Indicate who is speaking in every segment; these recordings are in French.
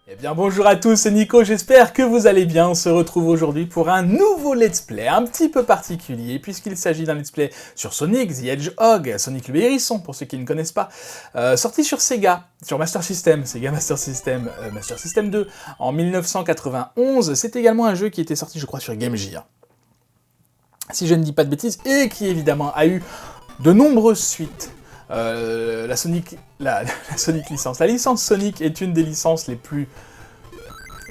Speaker 1: Eh bien bonjour à tous, c'est Nico, j'espère que vous allez bien. On se retrouve aujourd'hui pour un nouveau let's play, un petit peu particulier, puisqu'il s'agit d'un let's play sur Sonic the Hedgehog, Sonic le hérisson, pour ceux qui ne connaissent pas, sorti sur Sega, sur Master System, Sega Master System, Master System 2, en 1991. C'est également un jeu qui était sorti, je crois, sur Game Gear, si je ne dis pas de bêtises, et qui évidemment a eu de nombreuses suites. La Sonic licence. La licence Sonic est une des licences les plus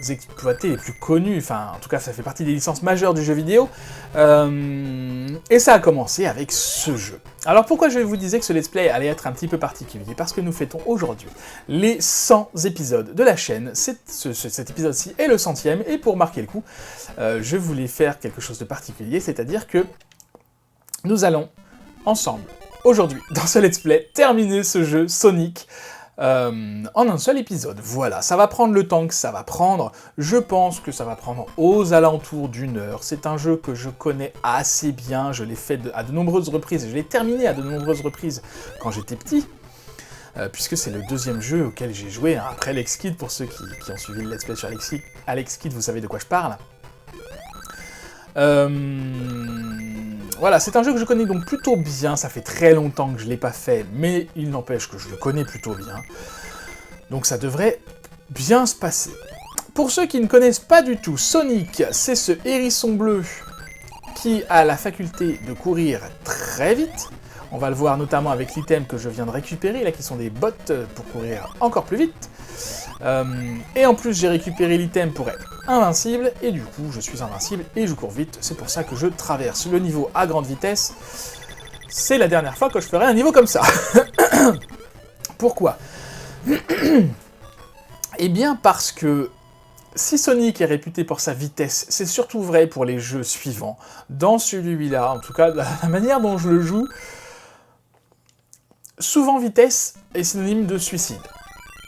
Speaker 1: exploitées, les plus connues, enfin en tout cas ça fait partie des licences majeures du jeu vidéo, et ça a commencé avec ce jeu. Alors pourquoi je vous disais que ce let's play allait être un petit peu particulier? Parce que nous fêtons aujourd'hui les 100 épisodes de la chaîne. Cet épisode-ci est le 100e, et pour marquer le coup, je voulais faire quelque chose de particulier, c'est-à-dire que nous allons ensemble aujourd'hui, dans ce let's play, terminer ce jeu Sonic en un seul épisode. Voilà, ça va prendre le temps que ça va prendre. Je pense que ça va prendre aux alentours d'1 heure. C'est un jeu que je connais assez bien. Je l'ai fait à de nombreuses reprises. Je l'ai terminé à de nombreuses reprises quand j'étais petit. Puisque c'est le deuxième jeu auquel j'ai joué, hein, après Alex Kidd. Pour ceux qui ont suivi le let's play sur Alex Kidd, vous savez de quoi je parle. Voilà, c'est un jeu que je connais donc plutôt bien, ça fait très longtemps que je ne l'ai pas fait, mais il n'empêche que je le connais plutôt bien. Donc ça devrait bien se passer. Pour ceux qui ne connaissent pas du tout, Sonic, c'est ce hérisson bleu qui a la faculté de courir très vite. On va le voir notamment avec l'item que je viens de récupérer, là, qui sont des bottes pour courir encore plus vite. Et en plus, j'ai récupéré l'item pour être invincible, et du coup, je suis invincible et je cours vite. C'est pour ça que je traverse le niveau à grande vitesse. C'est la dernière fois que je ferai un niveau comme ça. Pourquoi? Eh bien, parce que si Sonic est réputé pour sa vitesse, c'est surtout vrai pour les jeux suivants. Dans celui-là, en tout cas, la manière dont je le joue, souvent vitesse est synonyme de suicide.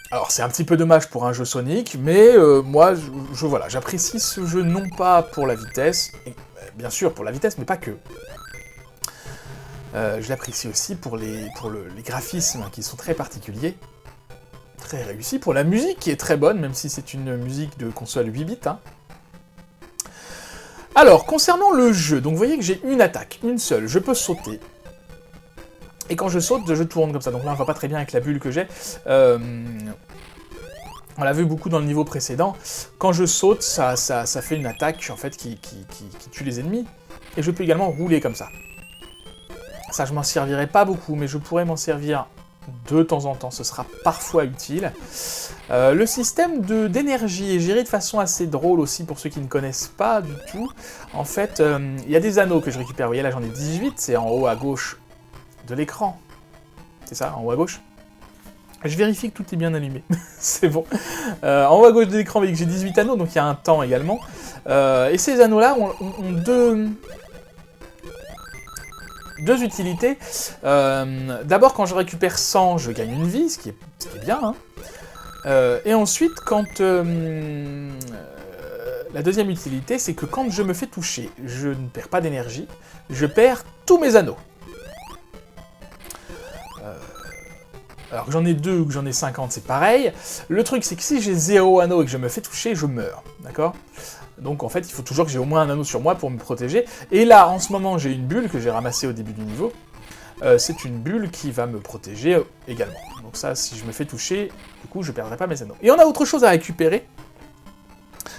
Speaker 1: Alors c'est un petit peu dommage pour un jeu Sonic, mais moi, voilà, j'apprécie ce jeu non pas pour la vitesse, et, bien sûr pour la vitesse, mais pas que. Je l'apprécie aussi pour les graphismes qui sont très particuliers, très réussis, pour la musique qui est très bonne, même si c'est une musique de console 8 bits. Hein. Alors, concernant le jeu, donc vous voyez que j'ai une attaque, une seule, je peux sauter. Et quand je saute, je tourne comme ça, donc là on voit pas très bien avec la bulle que j'ai. On l'a vu beaucoup dans le niveau précédent. Quand je saute, ça fait une attaque en fait qui tue les ennemis. Et je peux également rouler comme ça. Ça, je m'en servirai pas beaucoup, mais je pourrais m'en servir de temps en temps, ce sera parfois utile. Le système d'énergie est géré de façon assez drôle aussi pour ceux qui ne connaissent pas du tout. En fait, il y a des anneaux que je récupère. Vous voyez là, j'en ai 18, c'est en haut à gauche de l'écran. C'est ça, en haut à gauche. Je vérifie que tout est bien allumé. C'est bon. En haut à gauche de l'écran, vous voyez que j'ai 18 anneaux, donc il y a un temps également. Et ces anneaux-là ont deux utilités. D'abord, quand je récupère 100, je gagne une vie, ce qui est bien. Hein. Et ensuite, quand... la deuxième utilité, c'est que quand je me fais toucher, je ne perds pas d'énergie, je perds tous mes anneaux. Alors que j'en ai 2 ou que j'en ai 50, c'est pareil. Le truc, c'est que si j'ai 0 anneau et que je me fais toucher, je meurs. D'accord? Donc en fait, il faut toujours que j'ai au moins un anneau sur moi pour me protéger. Et là, en ce moment, j'ai une bulle que j'ai ramassée au début du niveau. C'est une bulle qui va me protéger également. Donc ça, si je me fais toucher, du coup, je ne perdrai pas mes anneaux. Et on a autre chose à récupérer.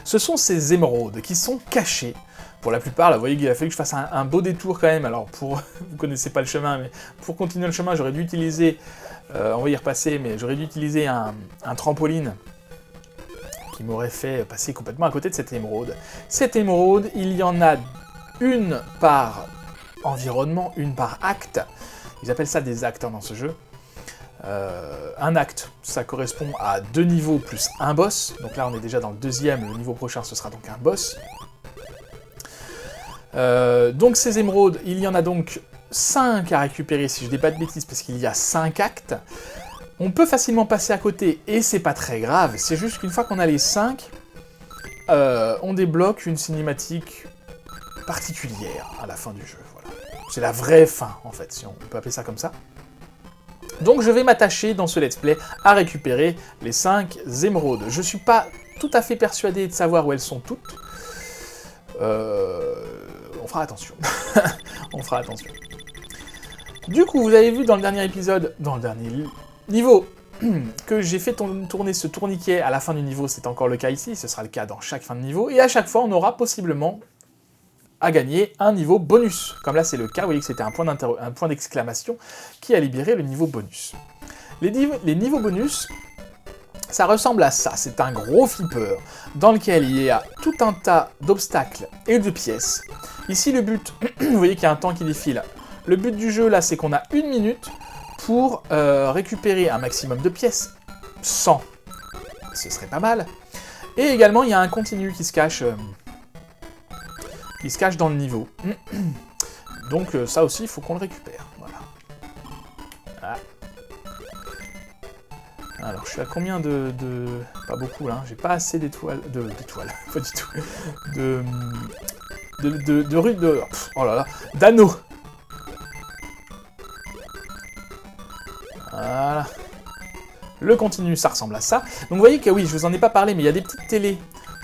Speaker 1: Ce sont ces émeraudes qui sont cachées. Pour la plupart, là, vous voyez qu'il a fallu que je fasse un beau détour quand même. Alors, vous connaissez pas le chemin, mais pour continuer le chemin, j'aurais dû utiliser... on va y repasser, mais j'aurais dû utiliser un trampoline qui m'aurait fait passer complètement à côté de cette émeraude. Cette émeraude, il y en a une par environnement, une par acte. Ils appellent ça des actes hein, dans ce jeu. Un acte, ça correspond à 2 niveaux plus un boss. Donc là, on est déjà dans le deuxième. Le niveau prochain, ce sera donc un boss. Donc ces émeraudes, il y en a donc 5 à récupérer, si je dis pas de bêtises, parce qu'il y a 5 actes. On peut facilement passer à côté, et c'est pas très grave, c'est juste qu'une fois qu'on a les 5, on débloque une cinématique particulière à la fin du jeu, voilà. C'est la vraie fin, en fait, si on peut appeler ça comme ça. Donc je vais m'attacher dans ce let's play à récupérer les 5 émeraudes. Je suis pas tout à fait persuadé de savoir où elles sont toutes. On fera attention. On fera attention. Du coup, vous avez vu dans le dernier épisode, dans le dernier niveau, que j'ai fait tourner ce tourniquet à la fin du niveau, c'est encore le cas ici, ce sera le cas dans chaque fin de niveau, et à chaque fois on aura possiblement à gagner un niveau bonus. Comme là c'est le cas, vous voyez que c'était un point d'exclamation qui a libéré le niveau bonus. Les niveaux bonus, ça ressemble à ça, c'est un gros flipper dans lequel il y a tout un tas d'obstacles et de pièces. Ici le but, vous voyez qu'il y a un temps qui défile, le but du jeu là c'est qu'on a 1 minute pour récupérer un maximum de pièces, 100, ce serait pas mal. Et également il y a un continu qui se cache dans le niveau. Donc ça aussi il faut qu'on le récupère, voilà. Ah. Alors, je suis à combien de... Pas beaucoup, là. J'ai pas assez d'étoiles... D'étoiles, pas du tout. Oh là là. D'anneaux. Voilà. Le continu, ça ressemble à ça. Donc, vous voyez que, oui, je vous en ai pas parlé, mais il y a des petites télés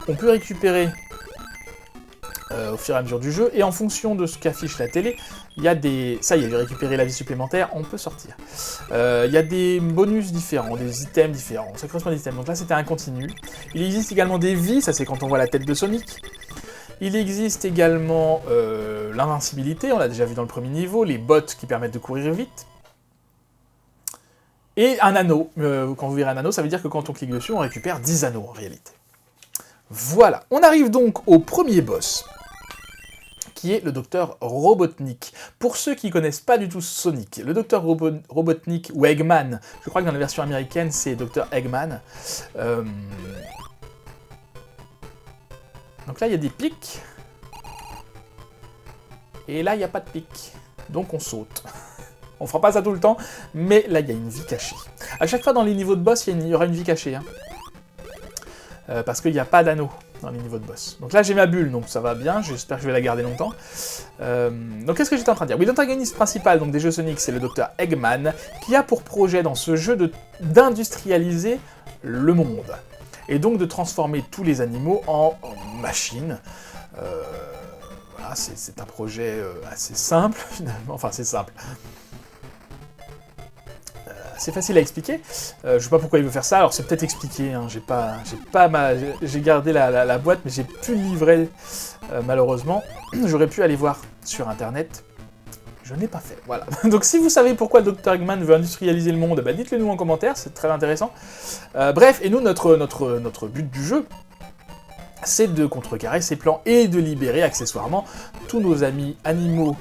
Speaker 1: qu'on peut récupérer au fur et à mesure du jeu, et en fonction de ce qu'affiche la télé, il y a des... Ça y est, j'ai récupéré la vie supplémentaire, on peut sortir. Il y a des bonus différents, des items différents, ça correspond à des items. Donc là, c'était un continu. Il existe également des vies, ça c'est quand on voit la tête de Sonic. Il existe également l'invincibilité, on l'a déjà vu dans le premier niveau, les bottes qui permettent de courir vite. Et un anneau. Quand vous verrez un anneau, ça veut dire que quand on clique dessus, on récupère 10 anneaux en réalité. Voilà, on arrive donc au premier boss, qui est le docteur Robotnik. Pour ceux qui ne connaissent pas du tout Sonic, le docteur Robotnik, ou Eggman, je crois que dans la version américaine c'est Dr Eggman. Donc là il y a des pics, et là il n'y a pas de pics, donc on saute. On fera pas ça tout le temps, mais là il y a une vie cachée. À chaque fois dans les niveaux de boss, il y aura une vie cachée, hein. Parce qu'il n'y a pas d'anneau dans les niveaux de boss. Donc là j'ai ma bulle, donc ça va bien, j'espère que je vais la garder longtemps. Donc qu'est-ce que j'étais en train de dire? Oui, l'antagoniste principal donc, des jeux Sonic, c'est le Dr Eggman, qui a pour projet dans ce jeu d'industrialiser le monde. Et donc de transformer tous les animaux en machines. Voilà, c'est un projet assez simple, finalement, enfin c'est simple. C'est facile à expliquer. Je sais pas pourquoi il veut faire ça, alors c'est peut-être expliqué, hein. J'ai gardé la boîte, mais j'ai pu le livrer, malheureusement. J'aurais pu aller voir sur internet. Je n'ai pas fait, voilà. Donc si vous savez pourquoi le Dr Eggman veut industrialiser le monde, bah dites-le nous en commentaire, c'est très intéressant. Bref, et nous, notre but du jeu, c'est de contrecarrer ces plans et de libérer accessoirement tous nos amis animaux.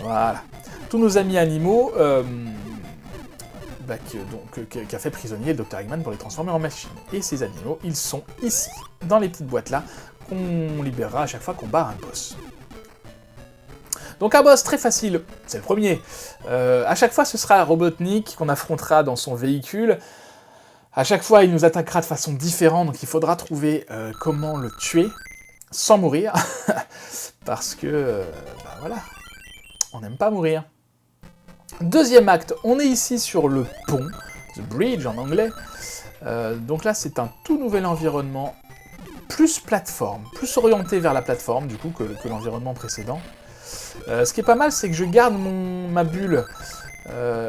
Speaker 1: Voilà. Tous nos amis animaux... qui a fait prisonnier le Dr Eggman pour les transformer en machines. Et ces animaux, ils sont ici, dans les petites boîtes là, qu'on libérera à chaque fois qu'on bat un boss. Donc un boss très facile, c'est le premier. À chaque fois ce sera Robotnik qu'on affrontera dans son véhicule. À chaque fois il nous attaquera de façon différente, donc il faudra trouver comment le tuer sans mourir. Parce que, voilà, on n'aime pas mourir. Deuxième acte, on est ici sur le pont, The Bridge en anglais. Donc là, c'est un tout nouvel environnement, plus plateforme, plus orienté vers la plateforme, du coup, que l'environnement précédent. Ce qui est pas mal, c'est que je garde ma bulle.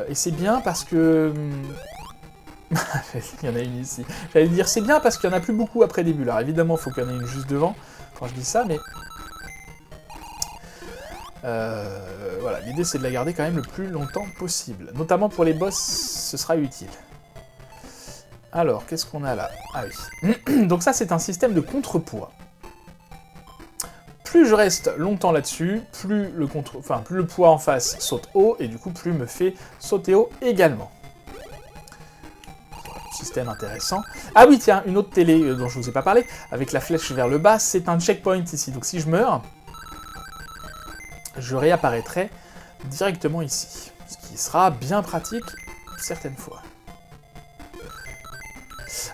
Speaker 1: Et c'est bien parce que... il y en a une ici. J'allais dire, c'est bien parce qu'il n'y en a plus beaucoup après des bulles. Alors évidemment, il faut qu'il y en ait une juste devant, quand je dis ça, mais... voilà, l'idée c'est de la garder quand même le plus longtemps possible. Notamment pour les boss, ce sera utile. Alors, qu'est-ce qu'on a là? Ah oui. Donc ça, c'est un système de contrepoids. Plus je reste longtemps là-dessus, plus le poids en face saute haut, et du coup, plus me fait sauter haut également. Système intéressant. Ah oui, tiens, une autre télé dont je vous ai pas parlé, avec la flèche vers le bas, c'est un checkpoint ici. Donc si je meurs... je réapparaîtrai directement ici, ce qui sera bien pratique certaines fois.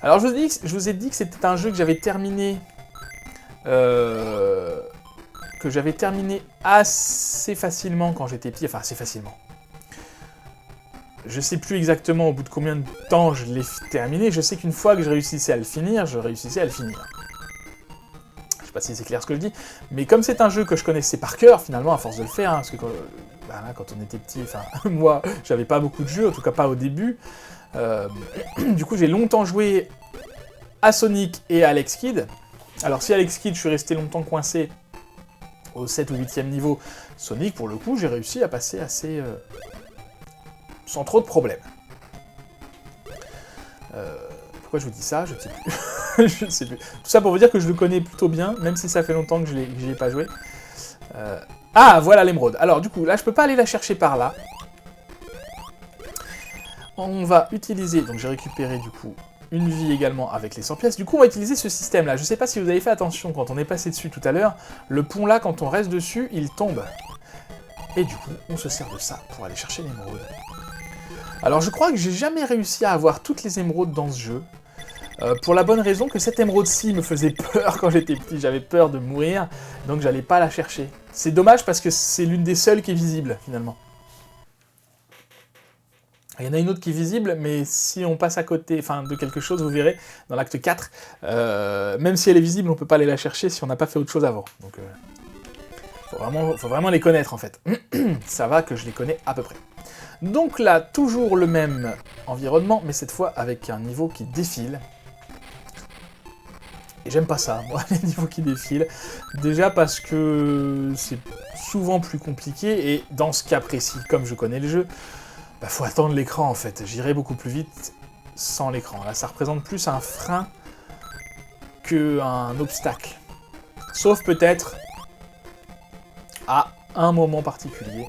Speaker 1: Alors je vous ai dit que c'était un jeu que j'avais terminé, assez facilement quand j'étais petit, enfin assez facilement. Je sais plus exactement au bout de combien de temps je l'ai terminé, je sais qu'une fois que je réussissais à le finir, je réussissais à le finir. Je sais pas si c'est clair ce que je dis, mais comme c'est un jeu que je connaissais par cœur, finalement, à force de le faire, hein, parce que quand on était petit, enfin, moi, j'avais pas beaucoup de jeux, en tout cas pas au début, du coup j'ai longtemps joué à Sonic et à Alex Kidd. Alors si Alex Kidd, je suis resté longtemps coincé au 7 ou 8e niveau, Sonic, pour le coup, j'ai réussi à passer assez... sans trop de problèmes. Pourquoi je vous dis ça? Je ne sais plus. Je ne sais plus. Tout ça pour vous dire que je le connais plutôt bien, même si ça fait longtemps que je n'y ai pas joué. Ah, voilà l'émeraude. Alors du coup, là, je peux pas aller la chercher par là. On va utiliser... Donc j'ai récupéré du coup une vie également avec les 100 pièces. Du coup, on va utiliser ce système-là. Je ne sais pas si vous avez fait attention quand on est passé dessus tout à l'heure. Le pont là, quand on reste dessus, il tombe. Et du coup, on se sert de ça pour aller chercher l'émeraude. Alors je crois que j'ai jamais réussi à avoir toutes les émeraudes dans ce jeu. Pour la bonne raison que cette émeraude-ci me faisait peur quand j'étais petit. J'avais peur de mourir, donc j'allais pas la chercher. C'est dommage parce que c'est l'une des seules qui est visible, finalement. Il y en a une autre qui est visible, mais si on passe à côté de quelque chose, vous verrez, dans l'acte 4, même si elle est visible, on peut pas aller la chercher si on n'a pas fait autre chose avant. Donc, faut vraiment les connaître, en fait. Ça va que je les connais à peu près. Donc là, toujours le même environnement, mais cette fois avec un niveau qui défile. Et j'aime pas ça, moi, les niveaux qui défilent. Déjà parce que c'est souvent plus compliqué, et dans ce cas précis, comme je connais le jeu, bah, faut attendre l'écran en fait. J'irai beaucoup plus vite sans l'écran. Là, ça représente plus un frein qu'un obstacle. Sauf peut-être à un moment particulier,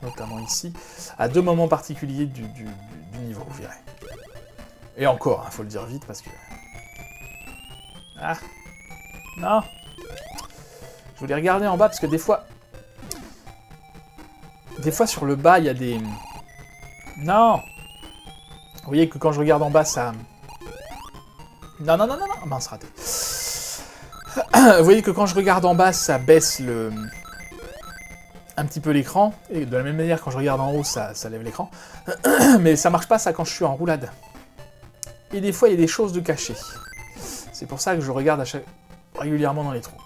Speaker 1: notamment ici, à 2 moments particuliers du niveau, vous verrez. Et encore, hein, faut le dire vite parce que... Ah, non. Je voulais regarder en bas parce que des fois sur le bas, il y a des... Non. Vous voyez que quand je regarde en bas, ça... Non, non, non, non, non, mince, raté. Vous voyez que quand je regarde en bas, ça baisse un petit peu l'écran, et de la même manière, quand je regarde en haut, ça lève l'écran. Mais ça marche pas, ça, quand je suis en roulade. Et des fois, il y a des choses de cachées. C'est pour ça que je regarde régulièrement dans les trous.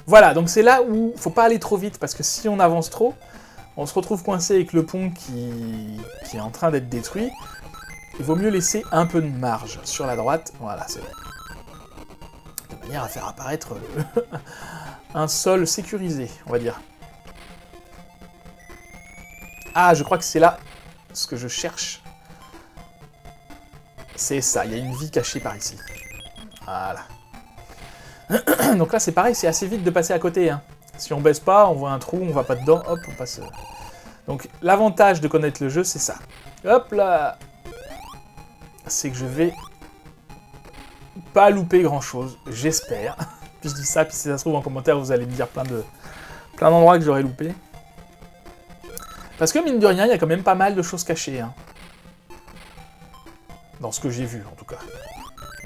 Speaker 1: Voilà, donc c'est là où faut pas aller trop vite, parce que si on avance trop, on se retrouve coincé avec le pont qui est en train d'être détruit. Il vaut mieux laisser un peu de marge sur la droite. Voilà, c'est bon. De manière à faire apparaître un sol sécurisé, on va dire. Ah, je crois que c'est là ce que je cherche. C'est ça, il y a une vie cachée par ici. Voilà. Donc là, c'est pareil, c'est assez vite de passer à côté. Hein. Si on baisse pas, on voit un trou, on va pas dedans, hop, on passe... Donc, l'avantage de connaître le jeu, c'est ça. Hop là! C'est que je vais pas louper grand-chose, j'espère. Puis je dis ça, puis si ça se trouve en commentaire, vous allez me dire plein d'endroits que j'aurais loupé. Parce que, mine de rien, il y a quand même pas mal de choses cachées. Hein. Dans ce que j'ai vu, en tout cas.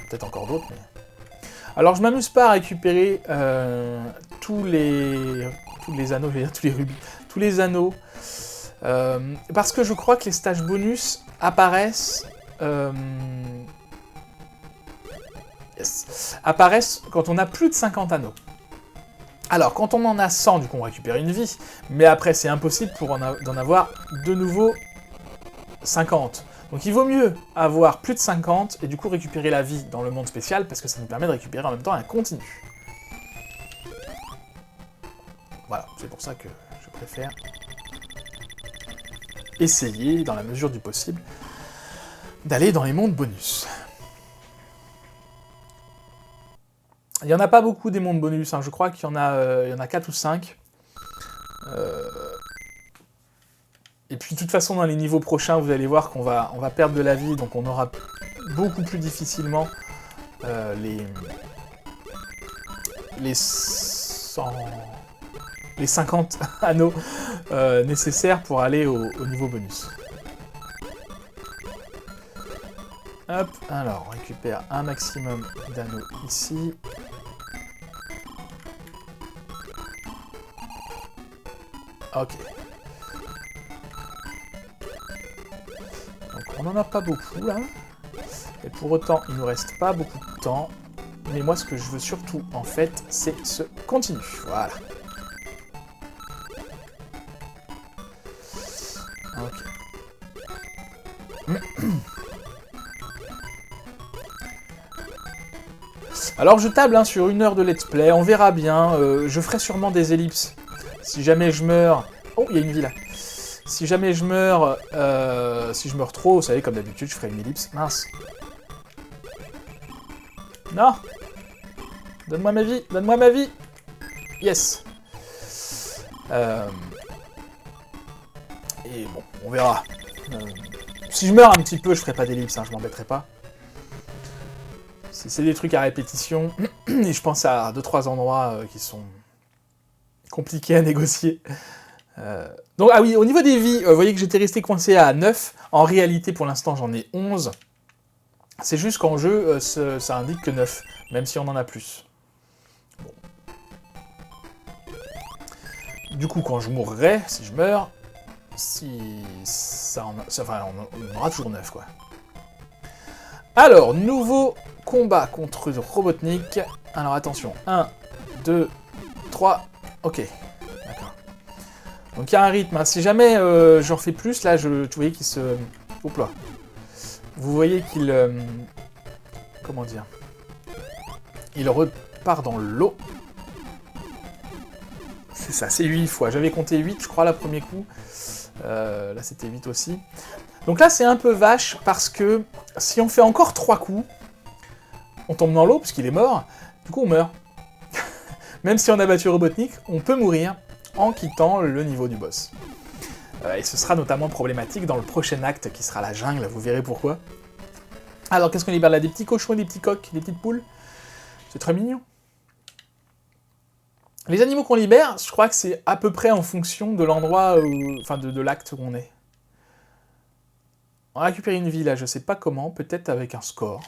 Speaker 1: Peut-être encore d'autres, mais... Alors, je m'amuse pas à récupérer tous les anneaux, j'allais dire tous les rubis, tous les anneaux, parce que je crois que les stages bonus apparaissent... apparaissent quand on a plus de 50 anneaux. Alors, quand on en a 100, du coup, on récupère une vie, mais après, c'est impossible d'en avoir de nouveau 50. Donc il vaut mieux avoir plus de 50 et du coup récupérer la vie dans le monde spécial parce que ça nous permet de récupérer en même temps un continu. Voilà, c'est pour ça que je préfère essayer, dans la mesure du possible, d'aller dans les mondes bonus. Il n'y en a pas beaucoup des mondes bonus, hein. Je crois qu'il y en a 4 ou 5. Et puis de toute façon dans les niveaux prochains, vous allez voir qu'on va perdre de la vie, donc on aura beaucoup plus difficilement les 50 anneaux nécessaires pour aller au niveau bonus. Hop, alors on récupère un maximum d'anneaux ici. Ok. on n'en a pas beaucoup, là. Et pour autant, il nous reste pas beaucoup de temps. Mais moi, ce que je veux surtout, en fait, c'est ce continu. Voilà. Ok. Alors je table hein, sur 1 heure de let's play, on verra bien, je ferai sûrement des ellipses. Si jamais je meurs... Oh, il y a une vie là. Si jamais je meurs, si je meurs trop, vous savez, comme d'habitude, je ferai une ellipse. Mince. Non. Donne-moi ma vie, donne-moi ma vie. Yes. Et bon, on verra. Si je meurs un petit peu, je ferai pas d'ellipse, hein, je m'embêterai pas. C'est des trucs à répétition, et je pense à 2-3 endroits qui sont compliqués à négocier. Donc, ah oui, au niveau des vies, vous voyez que j'étais resté coincé à 9. En réalité, pour l'instant, j'en ai 11. C'est juste qu'en jeu, ça indique que 9, même si on en a plus. Bon. Du coup, quand je mourrai, si je meurs, enfin, on aura toujours 9, quoi. Alors, nouveau combat contre Robotnik. Alors, attention. 1, 2, 3... Ok. D'accord. Donc, il y a un rythme. Hein. Si jamais j'en fais plus, là, vous voyez qu'il se... Hop là. Vous voyez qu'il... comment dire? Il repart dans l'eau. C'est ça, c'est 8 fois. J'avais compté 8, je crois, là, premier coup. Là, c'était 8 aussi. Donc là, c'est un peu vache, parce que si on fait encore 3 coups, on tombe dans l'eau, puisqu'il est mort, du coup, on meurt. Même si on a battu Robotnik, on peut mourir en quittant le niveau du boss. Et ce sera notamment problématique dans le prochain acte, qui sera la jungle, vous verrez pourquoi. Alors, qu'est-ce qu'on libère là? Des petits cochons et des petits coqs, des petites poules. C'est très mignon. Les animaux qu'on libère, je crois que c'est à peu près en fonction de l'endroit, enfin de l'acte où on est. On va récupérer une vie là, je sais pas comment, peut-être avec un score.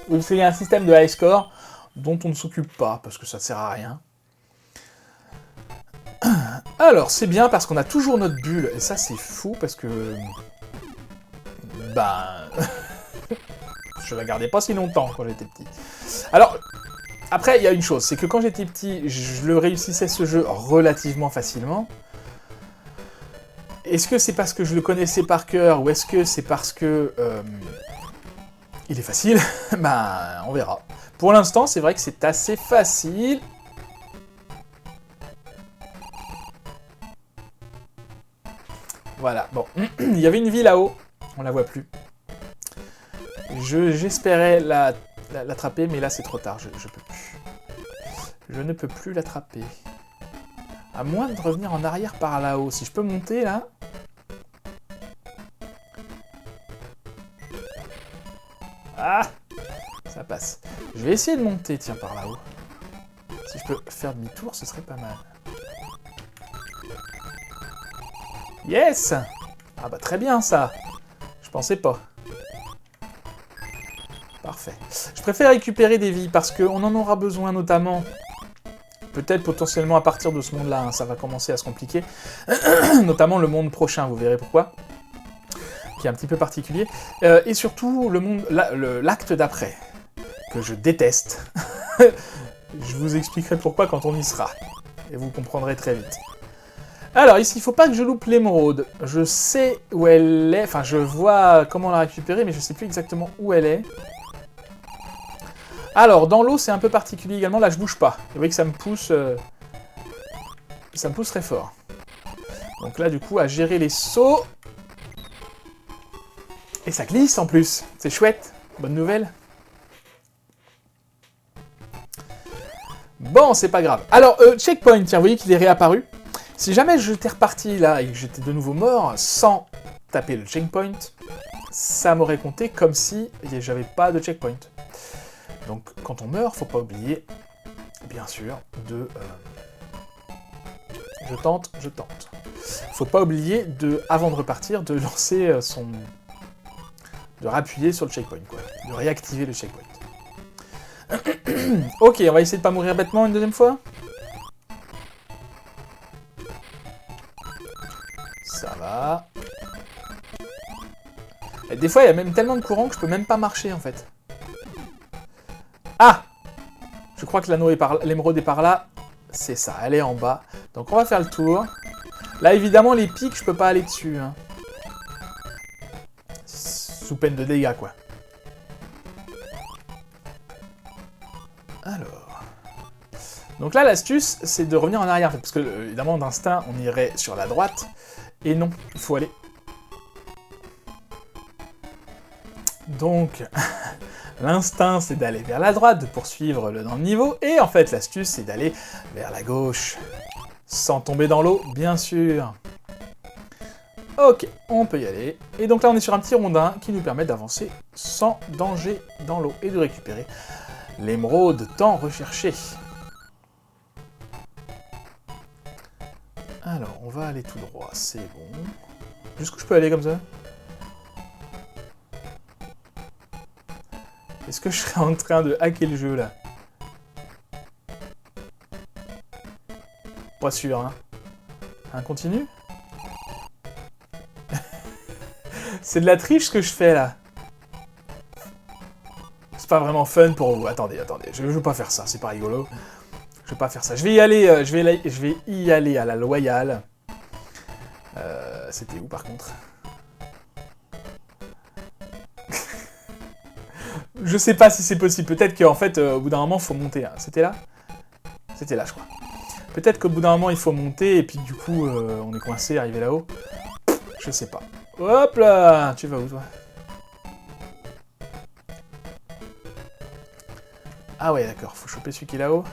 Speaker 1: Ou c'est un système de high score dont on ne s'occupe pas, parce que ça sert à rien. Alors, c'est bien parce qu'on a toujours notre bulle, et ça c'est fou, parce que... Ben... je la gardais pas si longtemps quand j'étais petit. Alors... Après, il y a une chose, c'est que quand j'étais petit, je le réussissais ce jeu relativement facilement. Est-ce que c'est parce que je le connaissais par cœur, ou est-ce que c'est parce que... il est facile? Ben, on verra. Pour l'instant, c'est vrai que c'est assez facile. Voilà, bon. Il y avait une vie là-haut, on la voit plus. J'espérais l'attraper, mais là c'est trop tard, je peux plus. Je ne peux plus l'attraper. À moins de revenir en arrière par là-haut. Si je peux monter là... Ah! Ça passe. Je vais essayer de monter, tiens, par là-haut. Si je peux faire demi-tour, ce serait pas mal. Yes! Ah bah très bien ça! Je pensais pas. Parfait. Je préfère récupérer des vies parce qu'on en aura besoin notamment, peut-être potentiellement à partir de ce monde-là, hein, ça va commencer à se compliquer, notamment le monde prochain, vous verrez pourquoi, qui est un petit peu particulier, et surtout le monde, l'acte d'après, que je déteste. Je vous expliquerai pourquoi quand on y sera, et vous comprendrez très vite. Alors ici, il ne faut pas que je loupe l'émeraude. Je sais où elle est, enfin je vois comment la récupérer, mais je ne sais plus exactement où elle est. Alors, dans l'eau, c'est un peu particulier également. Là, je bouge pas. Vous voyez que ça me pousse... ça me pousse très fort. Donc là, du coup, à gérer les sauts... Et ça glisse, en plus. C'est chouette. Bonne nouvelle. Bon, c'est pas grave. Alors, checkpoint, tiens, vous voyez qu'il est réapparu. Si jamais j'étais reparti, là, et que j'étais de nouveau mort, sans taper le checkpoint, ça m'aurait compté comme si j'avais pas de checkpoint. Donc, quand on meurt, faut pas oublier, bien sûr, de... Je tente. Faut pas oublier, avant de repartir, de lancer son... de rappuyer sur le checkpoint, quoi. De réactiver le checkpoint. Ok, on va essayer de pas mourir bêtement une deuxième fois. Ça va. Et des fois, il y a même tellement de courant que je peux même pas marcher, en fait. Ah! Je crois que l'émeraude est par là. C'est ça, elle est en bas. Donc on va faire le tour. Là, évidemment, les pics, je peux pas aller dessus. Hein. Sous peine de dégâts, quoi. Alors... Donc là, l'astuce, c'est de revenir en arrière, en fait, parce que, évidemment, d'instinct, on irait sur la droite. Et non, il faut aller... Donc, l'instinct, c'est d'aller vers la droite, de poursuivre dans le niveau, et en fait, l'astuce, c'est d'aller vers la gauche. Sans tomber dans l'eau, bien sûr. Ok, on peut y aller. Et donc là, on est sur un petit rondin qui nous permet d'avancer sans danger dans l'eau et de récupérer l'émeraude tant recherchée. Alors, on va aller tout droit, c'est bon. Jusqu'où je peux aller comme ça? Est-ce que je serais en train de hacker le jeu, là? Pas sûr, hein. Un continu? C'est de la triche ce que je fais, là. C'est pas vraiment fun pour vous. Attendez, je veux pas faire ça, c'est pas rigolo. Je vais pas faire ça. Je vais y aller, je vais y aller à la loyale. C'était où, par contre? Je sais pas si c'est possible. Peut-être qu'en fait, au bout d'un moment, il faut monter. Hein. C'était là? C'était là, je crois. Peut-être qu'au bout d'un moment, il faut monter, et puis du coup, on est coincé, arrivé là-haut. Je sais pas. Hop là! Tu vas où, toi? Ah ouais, d'accord. Faut choper celui qui est là-haut.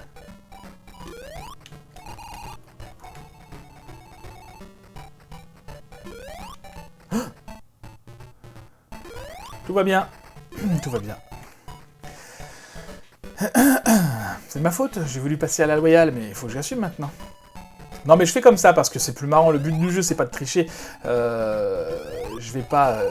Speaker 1: Tout va bien. Tout va bien. C'est de ma faute, j'ai voulu passer à la loyale, mais il faut que j'assume maintenant. Non mais je fais comme ça parce que c'est plus marrant, le but du jeu c'est pas de tricher. Je vais pas...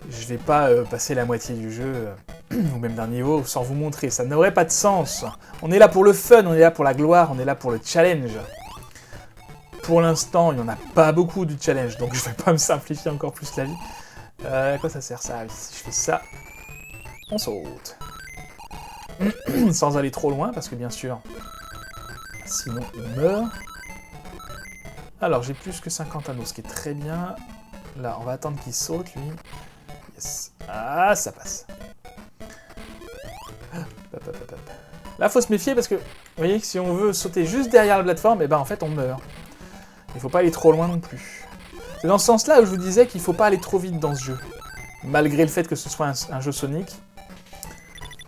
Speaker 1: Je vais pas passer la moitié du jeu, ou même d'un niveau, sans vous montrer, ça n'aurait pas de sens. On est là pour le fun, on est là pour la gloire, on est là pour le challenge. Pour l'instant, il n'y en a pas beaucoup du challenge, donc je vais pas me simplifier encore plus la vie. À quoi ça sert ça? Si je fais ça, on saute. Sans aller trop loin, parce que bien sûr, sinon on meurt. Alors, j'ai plus que 50 anneaux, ce qui est très bien. Là, on va attendre qu'il saute, lui. Yes. Ah, ça passe. Hop, hop, hop, hop. Là, faut se méfier, parce que, vous voyez, que si on veut sauter juste derrière la plateforme, et ben en fait, on meurt. Il faut pas aller trop loin non plus. C'est dans ce sens-là où je vous disais qu'il faut pas aller trop vite dans ce jeu. Malgré le fait que ce soit un jeu Sonic,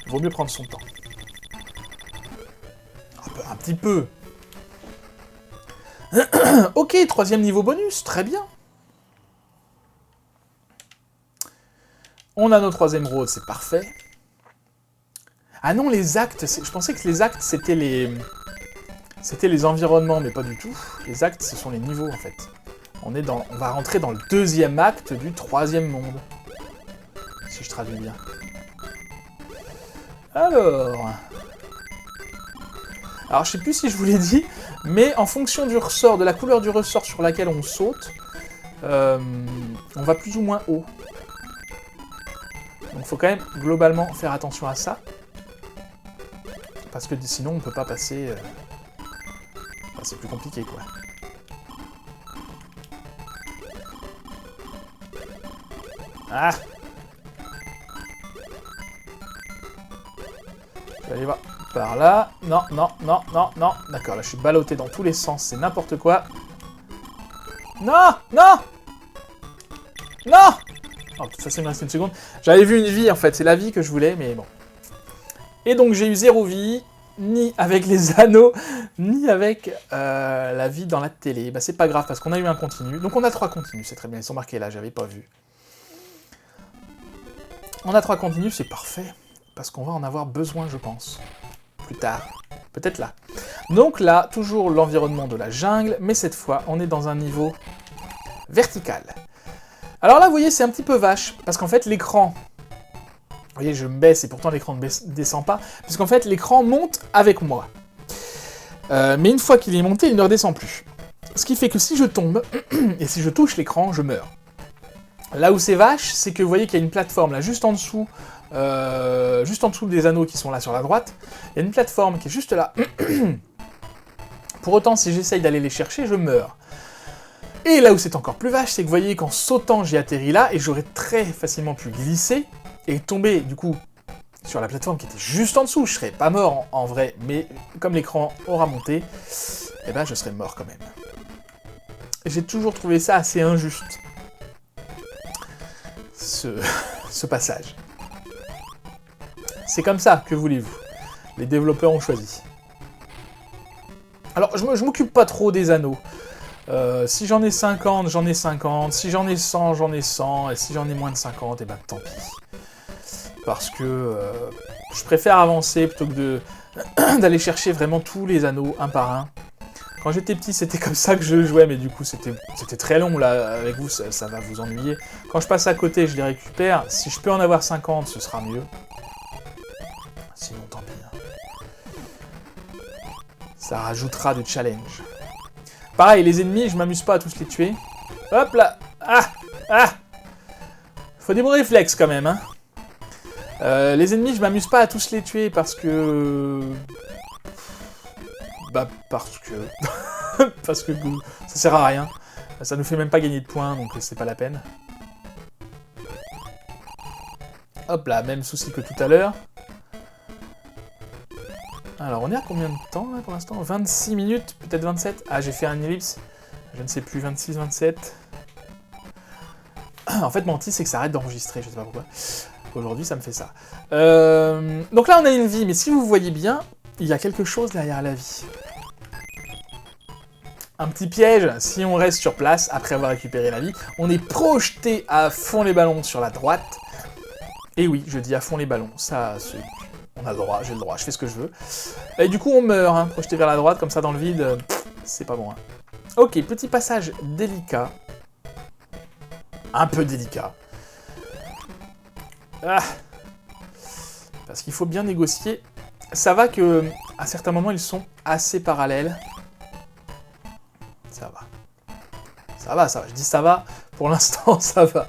Speaker 1: il vaut mieux prendre son temps. Un petit peu. Ok, 3e niveau bonus, très bien. On a nos 3 émeraudes, c'est parfait. Ah non, les actes, je pensais que les actes c'était les environnements, mais pas du tout. Les actes, ce sont les niveaux en fait. On va rentrer dans le 2e acte du 3e monde. Si je traduis bien. Alors, je sais plus si je vous l'ai dit, mais en fonction du ressort, de la couleur du ressort sur laquelle on saute, on va plus ou moins haut. Donc il faut quand même globalement faire attention à ça. Parce que sinon on peut pas passer... Enfin, c'est plus compliqué quoi. Ah! Je vais aller voir par là. Non, non, non, non, non. D'accord, là je suis ballotté dans tous les sens, c'est n'importe quoi. Non! Non! Non! Oh, de toute façon, il me reste une seconde. J'avais vu une vie en fait, c'est la vie que je voulais, mais bon. Et donc j'ai eu 0 vie, ni avec les anneaux, ni avec la vie dans la télé. Bah c'est pas grave, parce qu'on a eu un continu. Donc on a 3 continus, c'est très bien, ils sont marqués là, j'avais pas vu. On a 3 continus, c'est parfait. Parce qu'on va en avoir besoin, je pense. Plus tard. Peut-être là. Donc là, toujours l'environnement de la jungle, mais cette fois, on est dans un niveau vertical. Alors là, vous voyez, c'est un petit peu vache, parce qu'en fait, l'écran... Vous voyez, je me baisse, et pourtant l'écran ne descend pas, puisqu'en fait, l'écran monte avec moi. Mais une fois qu'il est monté, il ne redescend plus. Ce qui fait que si je tombe, et si je touche l'écran, je meurs. Là où c'est vache, c'est que vous voyez qu'il y a une plateforme là, juste en dessous des anneaux qui sont là sur la droite. Il y a une plateforme qui est juste là. Pour autant, si j'essaye d'aller les chercher, je meurs. Et là où c'est encore plus vache, c'est que vous voyez qu'en sautant, j'ai atterri là, et j'aurais très facilement pu glisser, et tomber, du coup, sur la plateforme qui était juste en dessous. Je serais pas mort en vrai, mais comme l'écran aura monté, eh ben je serais mort quand même. J'ai toujours trouvé ça assez injuste. Ce passage. C'est comme ça, que voulez-vous. Les développeurs ont choisi. Alors, je m'occupe pas trop des anneaux. Si j'en ai 50, j'en ai 50. Si j'en ai 100, j'en ai 100. Et si j'en ai moins de 50, eh ben tant pis. Parce que je préfère avancer plutôt que d'aller chercher vraiment tous les anneaux, un par un. Quand j'étais petit, c'était comme ça que je jouais, mais du coup, c'était très long, là, avec vous, ça va vous ennuyer. Quand je passe à côté, je les récupère. Si je peux en avoir 50, ce sera mieux. Sinon, tant pis. Hein. Ça rajoutera du challenge. Pareil, les ennemis, je m'amuse pas à tous les tuer. Hop là. Ah. Faut des bons réflexes, quand même, hein. Les ennemis, je m'amuse pas à tous les tuer, parce que... parce que ça sert à rien. Ça nous fait même pas gagner de points, donc c'est pas la peine. Hop là, même souci que tout à l'heure. Alors, on est à combien de temps, là, pour l'instant? 26 minutes, peut-être 27? Ah, j'ai fait un ellipse. Je ne sais plus, 26, 27... En fait, menti, c'est que ça arrête d'enregistrer, je sais pas pourquoi. Aujourd'hui, ça me fait ça. Donc là, on a une vie, mais si vous voyez bien, il y a quelque chose derrière la vie. Un petit piège, si on reste sur place, après avoir récupéré la vie, on est projeté à fond les ballons sur la droite. Et oui, je dis à fond les ballons, ça, on a le droit, j'ai le droit, je fais ce que je veux. Et du coup, on meurt, hein, projeté vers la droite, comme ça, dans le vide, c'est pas bon. Hein. Ok, petit passage délicat. Un peu délicat. Ah. Parce qu'il faut bien négocier. Ça va que, à certains moments, ils sont assez parallèles. Ça va. Ça va, ça va. Je dis ça va. Pour l'instant, ça va.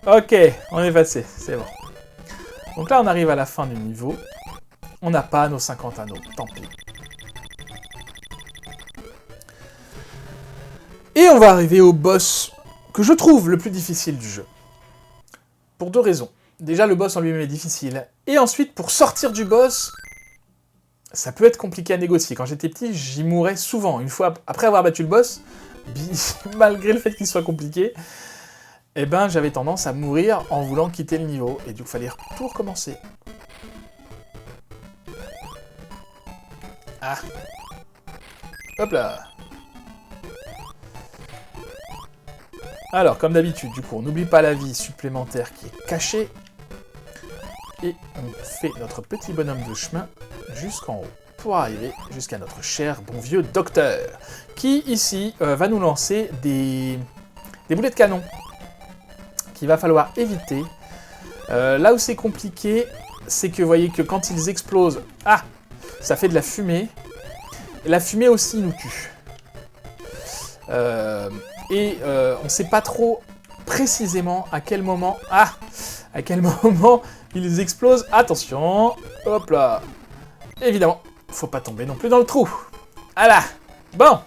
Speaker 1: Ok, on est passé. C'est bon. Donc là, on arrive à la fin du niveau. On n'a pas nos 50 anneaux. Tant pis. Et on va arriver au boss que je trouve le plus difficile du jeu. Pour deux raisons. Déjà, le boss en lui-même est difficile. Et ensuite, pour sortir du boss, ça peut être compliqué à négocier. Quand j'étais petit, j'y mourais souvent. Une fois après avoir battu le boss, malgré le fait qu'il soit compliqué, eh ben, j'avais tendance à mourir en voulant quitter le niveau. Et du coup, il fallait tout recommencer. Ah. Hop là. Alors, comme d'habitude, du coup, on n'oublie pas la vie supplémentaire qui est cachée. Et on fait notre petit bonhomme de chemin jusqu'en haut, pour arriver jusqu'à notre cher bon vieux docteur, qui, ici, va nous lancer des boulets de canon, qu'il va falloir éviter. Là où c'est compliqué, c'est que, vous voyez, que quand ils explosent, ah, ça fait de la fumée. La fumée aussi nous tue. On ne sait pas trop précisément à quel moment... Ah, à quel moment ils explosent. Attention. Hop là. Évidemment, faut pas tomber non plus dans le trou. Voilà. Bon.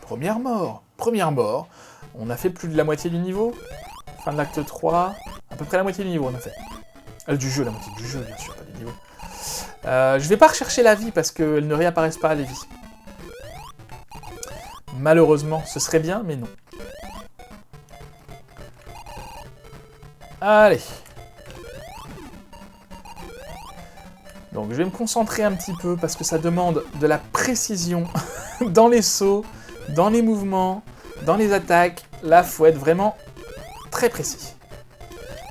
Speaker 1: Première mort. Première mort. On a fait plus de la moitié du niveau. Fin de l'acte 3. À peu près la moitié du niveau, on a fait. Du jeu, la moitié du jeu, bien sûr, pas du niveau. Je vais pas rechercher la vie parce qu'elles ne réapparaissent pas, les vies. Malheureusement, ce serait bien, mais non. Allez. Donc je vais me concentrer un petit peu parce que ça demande de la précision dans les sauts, dans les mouvements, dans les attaques. Là, faut être vraiment très précis.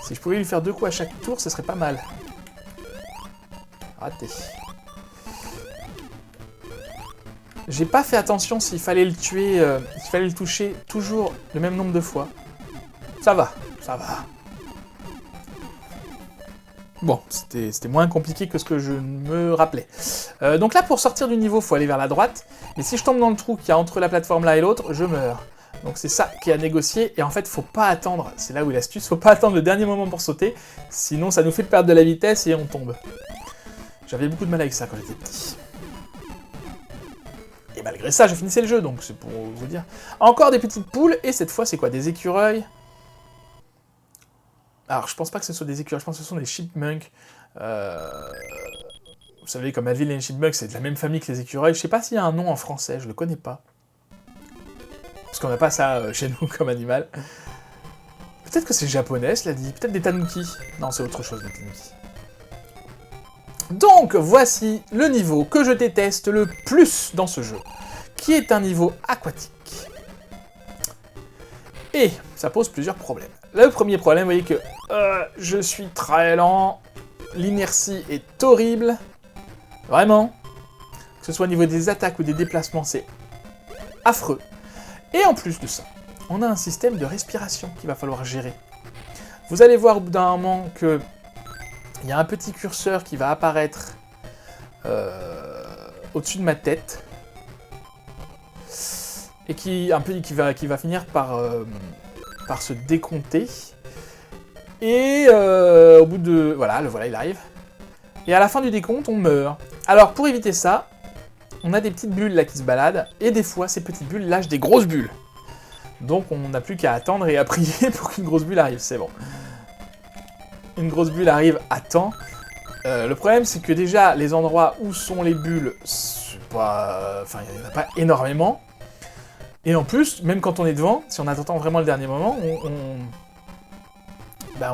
Speaker 1: Si je pouvais lui faire 2 coups à chaque tour, ce serait pas mal. Raté. J'ai pas fait attention s'il fallait le tuer, s'il fallait le toucher toujours le même nombre de fois. Ça va, ça va. Bon, c'était moins compliqué que ce que je me rappelais. Donc là, pour sortir du niveau, il faut aller vers la droite. Mais si je tombe dans le trou qu'il y a entre la plateforme là et l'autre, je meurs. Donc c'est ça qui est à négocier. Et en fait, faut pas attendre, c'est là où est l'astuce, faut pas attendre le dernier moment pour sauter. Sinon, ça nous fait perdre de la vitesse et on tombe. J'avais beaucoup de mal avec ça quand j'étais petit. Et malgré ça, je finissais le jeu, donc c'est pour vous dire. Encore des petites poules, et cette fois, c'est quoi? Des écureuils? Alors, je pense pas que ce soit des écureuils, je pense que ce sont des chipmunks. Vous savez, comme Alvin et les chipmunks, c'est de la même famille que les écureuils. Je sais pas s'il y a un nom en français, je le connais pas. Parce qu'on n'a pas ça chez nous comme animal. Peut-être que c'est japonais, cela dit. Peut-être des tanuki. Non, c'est autre chose, des tanuki. Donc, voici le niveau que je déteste le plus dans ce jeu, qui est un niveau aquatique. Et ça pose plusieurs problèmes. Le premier problème, vous voyez que je suis très lent, l'inertie est horrible, vraiment. Que ce soit au niveau des attaques ou des déplacements, c'est affreux. Et en plus de ça, on a un système de respiration qu'il va falloir gérer. Vous allez voir au bout d'un moment que il y a un petit curseur qui va apparaître au-dessus de ma tête et qui va finir par se décompter. Et au bout de... Voilà, il arrive. Et à la fin du décompte, on meurt. Alors, pour éviter ça, on a des petites bulles là qui se baladent, et des fois, ces petites bulles lâchent des grosses bulles. Donc, on n'a plus qu'à attendre et à prier pour qu'une grosse bulle arrive, c'est bon. Une grosse bulle arrive à temps. Le problème, c'est que déjà, les endroits où sont les bulles, enfin, il n'y en a pas énormément. Et en plus, même quand on est devant, si on attend vraiment le dernier moment, on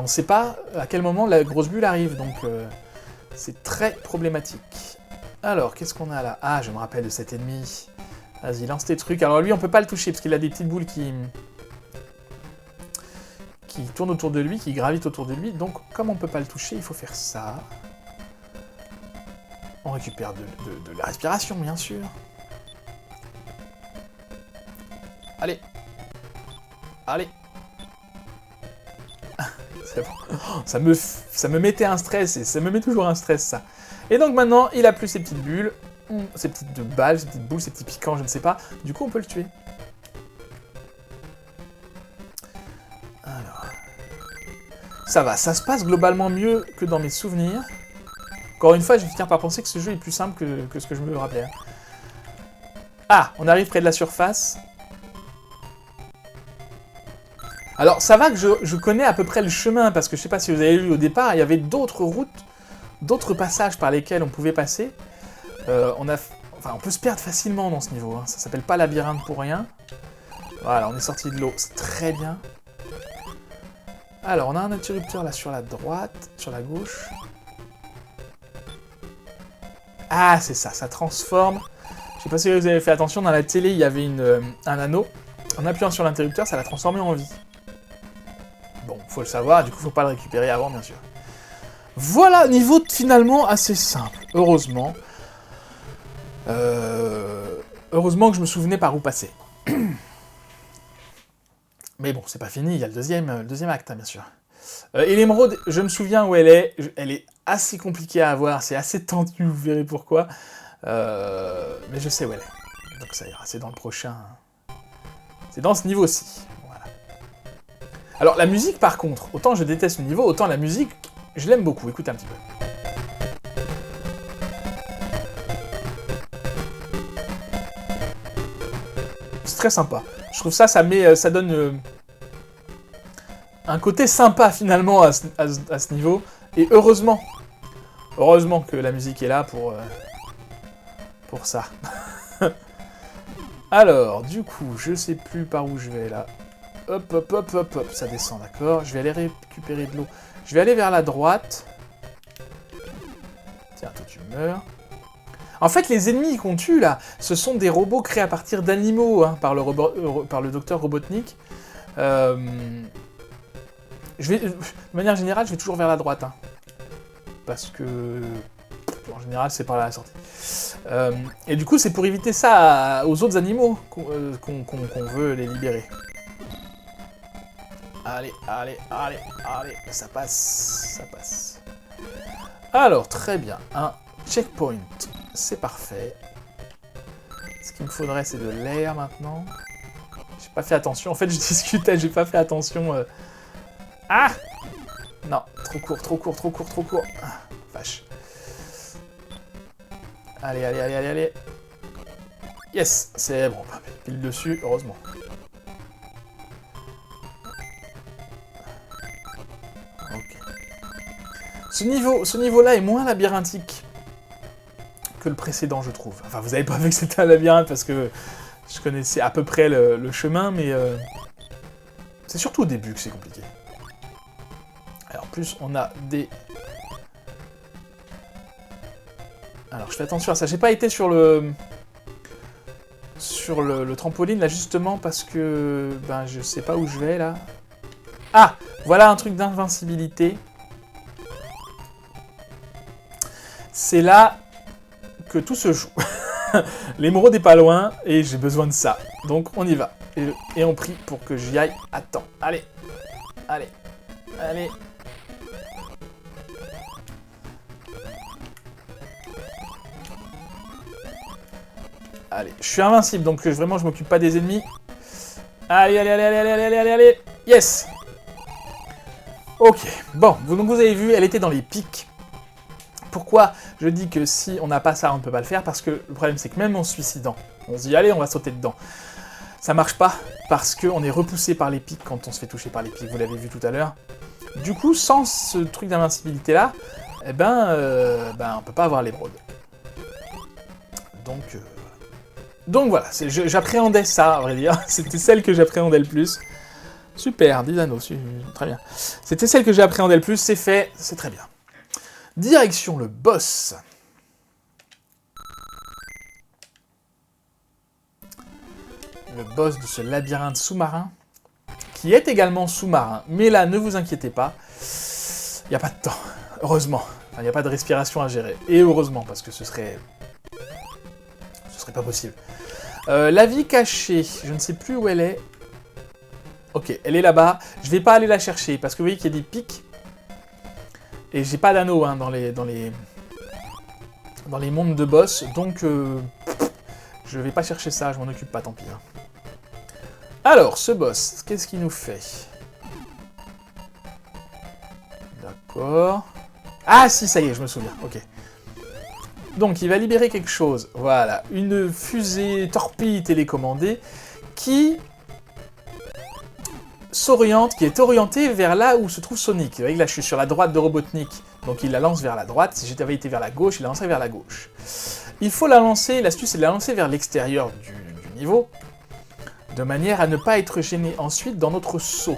Speaker 1: ne sait pas à quel moment la grosse bulle arrive, donc c'est très problématique. Alors, qu'est-ce qu'on a là? Ah, je me rappelle de cet ennemi. Vas-y, lance tes trucs. Alors lui, on peut pas le toucher, parce qu'il a des petites boules qui tournent autour de lui, qui gravitent autour de lui, donc comme on peut pas le toucher, il faut faire ça. On récupère de la respiration, bien sûr. Allez. Allez. C'est bon. Ça me mettait un stress, et ça me met toujours un stress, ça. Et donc maintenant, il a plus ses petites bulles, ses petites balles, ses petites boules, ses petits piquants, je ne sais pas. Du coup, on peut le tuer. Alors... Ça va, ça se passe globalement mieux que dans mes souvenirs. Encore une fois, je finir par penser que ce jeu est plus simple que ce que je me rappelais. Ah, on arrive près de la surface. Alors, ça va que je connais à peu près le chemin, parce que je sais pas si vous avez vu au départ, il y avait d'autres routes, d'autres passages par lesquels on pouvait passer. On peut se perdre facilement dans ce niveau, hein. Ça s'appelle pas labyrinthe pour rien. Voilà, on est sorti de l'eau, c'est très bien. Alors, on a un interrupteur là sur la droite, sur la gauche. Ah, c'est ça, ça transforme. Je sais pas si vous avez fait attention, dans la télé, il y avait un anneau. En appuyant sur l'interrupteur, ça l'a transformé en vie. Bon, faut le savoir, du coup, faut pas le récupérer avant, bien sûr. Voilà, niveau finalement assez simple, heureusement. Heureusement que je me souvenais par où passer. Mais bon, c'est pas fini, il y a le deuxième acte, hein, bien sûr. Et l'émeraude, je me souviens où elle est. Elle est assez compliquée à avoir, c'est assez tendu, vous verrez pourquoi. Mais je sais où elle est. Donc ça ira, c'est dans le prochain. C'est dans ce niveau-ci. Voilà. Alors la musique, par contre, autant je déteste le niveau, autant la musique, je l'aime beaucoup. Écoutez un petit peu. C'est très sympa. Je trouve ça donne un côté sympa finalement à ce niveau. Et heureusement que la musique est là pour ça. Alors, du coup, je sais plus par où je vais là. Hop, hop, hop, hop, hop, ça descend, d'accord. Je vais aller récupérer de l'eau. Je vais aller vers la droite. Tiens, toi tu meurs. En fait, les ennemis qu'on tue, là, ce sont des robots créés à partir d'animaux, hein, par le docteur Robotnik. De manière générale, je vais toujours vers la droite. Hein, parce que... En général, c'est par là la sortie. Et du coup, c'est pour éviter ça aux autres animaux qu'on veut les libérer. Allez, allez, allez, allez. Ça passe, ça passe. Alors, très bien. Un checkpoint. C'est parfait. Ce qu'il me faudrait, c'est de l'air maintenant. J'ai pas fait attention. En fait, je discutais, j'ai pas fait attention. Ah! Non, trop court, trop court, trop court, trop court. Ah, vache. Allez, allez, allez, allez, allez. Yes, c'est bon. Pile dessus, heureusement. Ok. Ce niveau-là est moins labyrinthique que le précédent, je trouve. Enfin, vous avez pas vu que c'était un labyrinthe parce que je connaissais à peu près le chemin, mais c'est surtout au début que c'est compliqué. Alors, en plus, on a des... Alors, je fais attention à ça. J'ai pas été sur le trampoline, là, justement, parce que... Ben, je sais pas où je vais, là. Ah! Voilà un truc d'invincibilité. C'est là que tout se joue. L'émeraude est pas loin, et j'ai besoin de ça. Donc, on y va. Et on prie pour que j'y aille à temps. Allez! Allez! Allez! Allez, je suis invincible, donc vraiment je m'occupe pas des ennemis. Allez, allez, allez, allez, allez, allez, allez, allez. Yes. Ok, bon, donc vous avez vu, elle était dans les pics. Pourquoi je dis que si on n'a pas ça, on ne peut pas le faire? Parce que le problème, c'est que même en se suicidant, on se dit, allez, on va sauter dedans. Ça marche pas, parce qu'on est repoussé par les pics quand on se fait toucher par les pics, vous l'avez vu tout à l'heure. Du coup, sans ce truc d'invincibilité-là, eh ben, on peut pas avoir l'émeraude. Donc voilà, j'appréhendais ça, à vrai dire. C'était celle que j'appréhendais le plus. Super, 10 anneaux, très bien. C'était celle que j'appréhendais le plus, c'est fait, c'est très bien. Direction le boss. Le boss de ce labyrinthe sous-marin, qui est également sous-marin. Mais là, ne vous inquiétez pas, il n'y a pas de temps, heureusement. Il n'y a pas de respiration à gérer. Et heureusement, parce que ce serait pas possible. La vie cachée, je ne sais plus où elle est. Ok, elle est là-bas. Je vais pas aller la chercher, parce que vous voyez qu'il y a des pics. Et j'ai pas d'anneau hein, dans les mondes de boss, donc je vais pas chercher ça, je m'en occupe pas, tant pis. Hein. Alors, ce boss, qu'est-ce qu'il nous fait? D'accord. Ah si, ça y est, je me souviens, ok. Donc, il va libérer quelque chose. Voilà, une fusée torpille télécommandée qui s'oriente, qui est orientée vers là où se trouve Sonic. Vous voyez que là, je suis sur la droite de Robotnik, donc il la lance vers la droite. Si j'avais été vers la gauche, il la lancerait vers la gauche. Il faut la lancer, l'astuce c'est de la lancer vers l'extérieur du niveau, de manière à ne pas être gêné ensuite dans notre saut.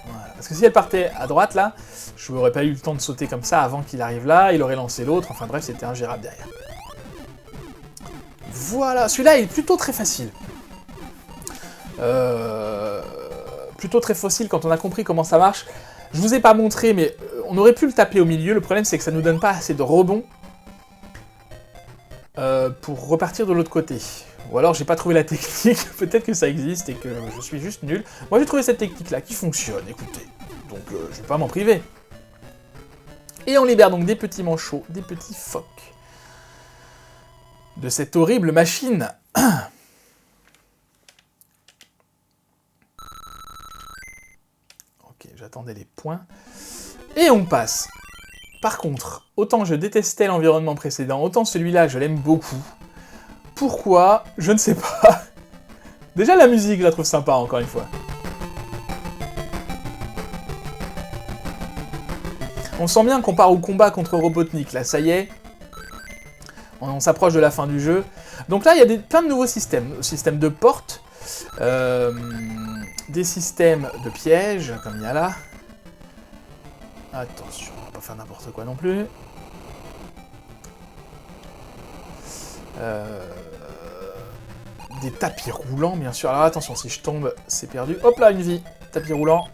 Speaker 1: Voilà. Parce que si elle partait à droite, là, je n'aurais pas eu le temps de sauter comme ça avant qu'il arrive là, il aurait lancé l'autre, enfin bref, c'était ingérable derrière. Voilà, celui-là est plutôt très facile. Plutôt très facile quand on a compris comment ça marche. Je vous ai pas montré, mais on aurait pu le taper au milieu, le problème c'est que ça nous donne pas assez de rebond pour repartir de l'autre côté. Ou alors j'ai pas trouvé la technique, peut-être que ça existe et que je suis juste nul. Moi j'ai trouvé cette technique-là qui fonctionne, écoutez. Donc je vais pas m'en priver. Et on libère donc des petits manchots, des petits phoques. De cette horrible machine. Ok, j'attendais les points. Et on passe. Par contre, autant je détestais l'environnement précédent, autant celui-là je l'aime beaucoup. Pourquoi? Je ne sais pas. Déjà la musique, je la trouve sympa encore une fois. On sent bien qu'on part au combat contre Robotnik, là, ça y est. On s'approche de la fin du jeu. Donc là, il y a plein de nouveaux systèmes. Système de portes, des systèmes de pièges, comme il y a là. Attention, on va pas faire n'importe quoi non plus. Des tapis roulants, bien sûr. Alors attention, si je tombe, c'est perdu. Hop là, une vie. Tapis roulant.